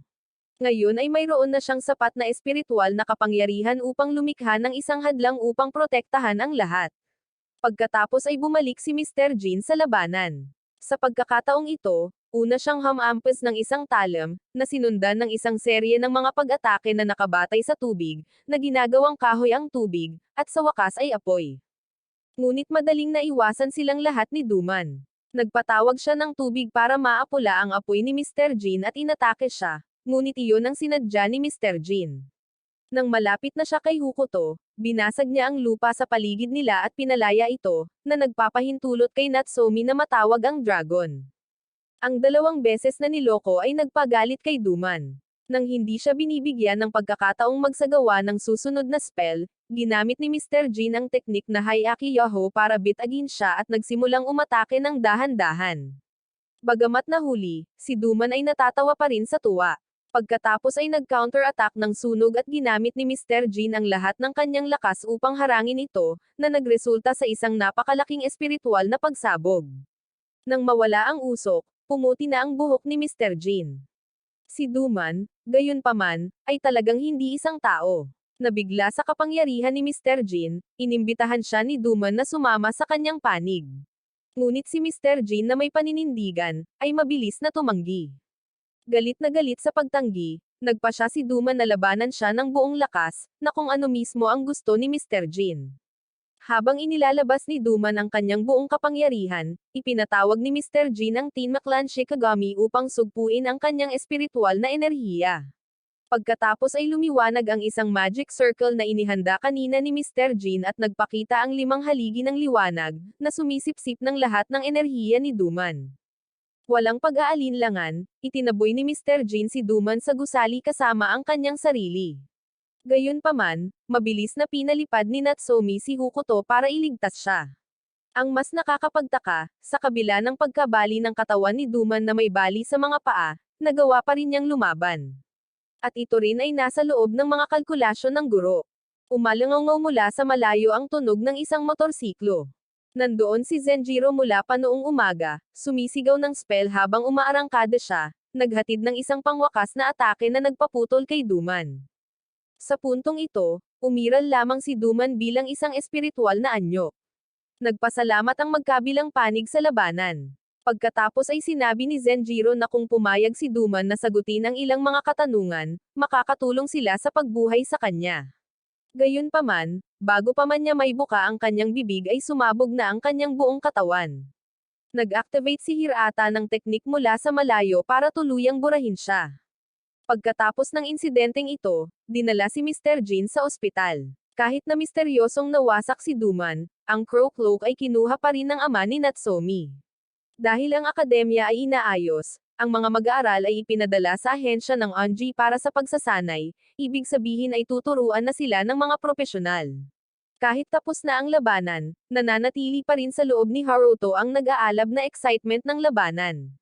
Ngayon ay mayroon na siyang sapat na espiritual na kapangyarihan upang lumikha ng isang hadlang upang protektahan ang lahat. Pagkatapos ay bumalik si Mr. Jin sa labanan. Sa pagkakataong ito, una siyang hamampas ng isang talam, na sinundan ng isang serye ng mga pag-atake na nakabatay sa tubig, na ginagawang kahoy ang tubig, at sa wakas ay apoy. Ngunit madaling naiwasan silang lahat ni Duman. Nagpatawag siya ng tubig para maapula ang apoy ni Mr. Jin at inatake siya, ngunit iyon ang sinadya ni Mr. Jin. Nang malapit na siya kay Hokuto, binasag niya ang lupa sa paligid nila at pinalaya ito, na nagpapahintulot kay Natsomi na matawag ang dragon. Ang 2 beses na niloko ay nagpagalit kay Duman. Nang hindi siya binibigyan ng pagkakataong magsagawa ng susunod na spell, ginamit ni Mr. Jin ang teknik na Hayaki Yoho para bitagin siya at nagsimulang umatake ng dahan-dahan. Bagamat nahuli, si Duman ay natatawa pa rin sa tuwa. Pagkatapos ay nag-counter-attack ng sunog at ginamit ni Mr. Jin ang lahat ng kanyang lakas upang harangin ito, na nagresulta sa isang napakalaking espiritual na pagsabog. Nang mawala ang usok, pumuti na ang buhok ni Mr. Jin. Si Duman, gayunpaman, ay talagang hindi isang tao. Nabigla sa kapangyarihan ni Mr. Jin, inimbitahan siya ni Duman na sumama sa kanyang panig. Ngunit si Mr. Jin na may paninindigan, ay mabilis na tumanggi. Galit na galit sa pagtanggi, nagpa siya si Duman na labanan siya ng buong lakas, na kung ano mismo ang gusto ni Mr. Jin. Habang inilalabas ni Duman ang kanyang buong kapangyarihan, ipinatawag ni Mr. Jin ang Tenma-clan Shikigami upang sugpuin ang kanyang espiritual na enerhiya. Pagkatapos ay lumiwanag ang isang magic circle na inihanda kanina ni Mr. Jin at nagpakita ang 5 haligi ng liwanag, na sumisipsip ng lahat ng enerhiya ni Duman. Walang pag-aalinlangan, itinaboy ni Mr. Jin si Duman sa gusali kasama ang kanyang sarili. Gayunpaman, mabilis na pinalipad ni Natsomi si Hokuto para iligtas siya. Ang mas nakakapagtaka, sa kabila ng pagkabali ng katawan ni Duman na may bali sa mga paa, nagawa pa rin niyang lumaban. At ito rin ay nasa loob ng mga kalkulasyon ng guro. Umalangaw mula sa malayo ang tunog ng isang motorsiklo. Nandoon si Zenjiro mula pa noong umaga, sumisigaw ng spell habang umaarangkada siya, naghatid ng isang pangwakas na atake na nagpaputol kay Duman. Sa puntong ito, umiral lamang si Duman bilang isang espiritual na anyo. Nagpasalamat ang magkabilang panig sa labanan. Pagkatapos ay sinabi ni Zenjiro na kung pumayag si Duman na sagutin ang ilang mga katanungan, makakatulong sila sa pagbuhay sa kanya. Gayunpaman, bago pa man niya may buka ang kanyang bibig ay sumabog na ang kanyang buong katawan. Nag-activate si Hirata ng teknik mula sa malayo para tuluyang burahin siya. Pagkatapos ng insidenteng ito, dinala si Mr. Jin sa ospital. Kahit na misteryosong nawasak si Duman, ang Crow Cloak ay kinuha pa rin ng ama ni Natsomi. Dahil ang akademya ay inaayos, ang mga mag-aaral ay ipinadala sa ahensya ng Onji para sa pagsasanay, ibig sabihin ay tuturuan na sila ng mga propesyonal. Kahit tapos na ang labanan, nananatili pa rin sa loob ni Haruto ang nag-aalab na excitement ng labanan.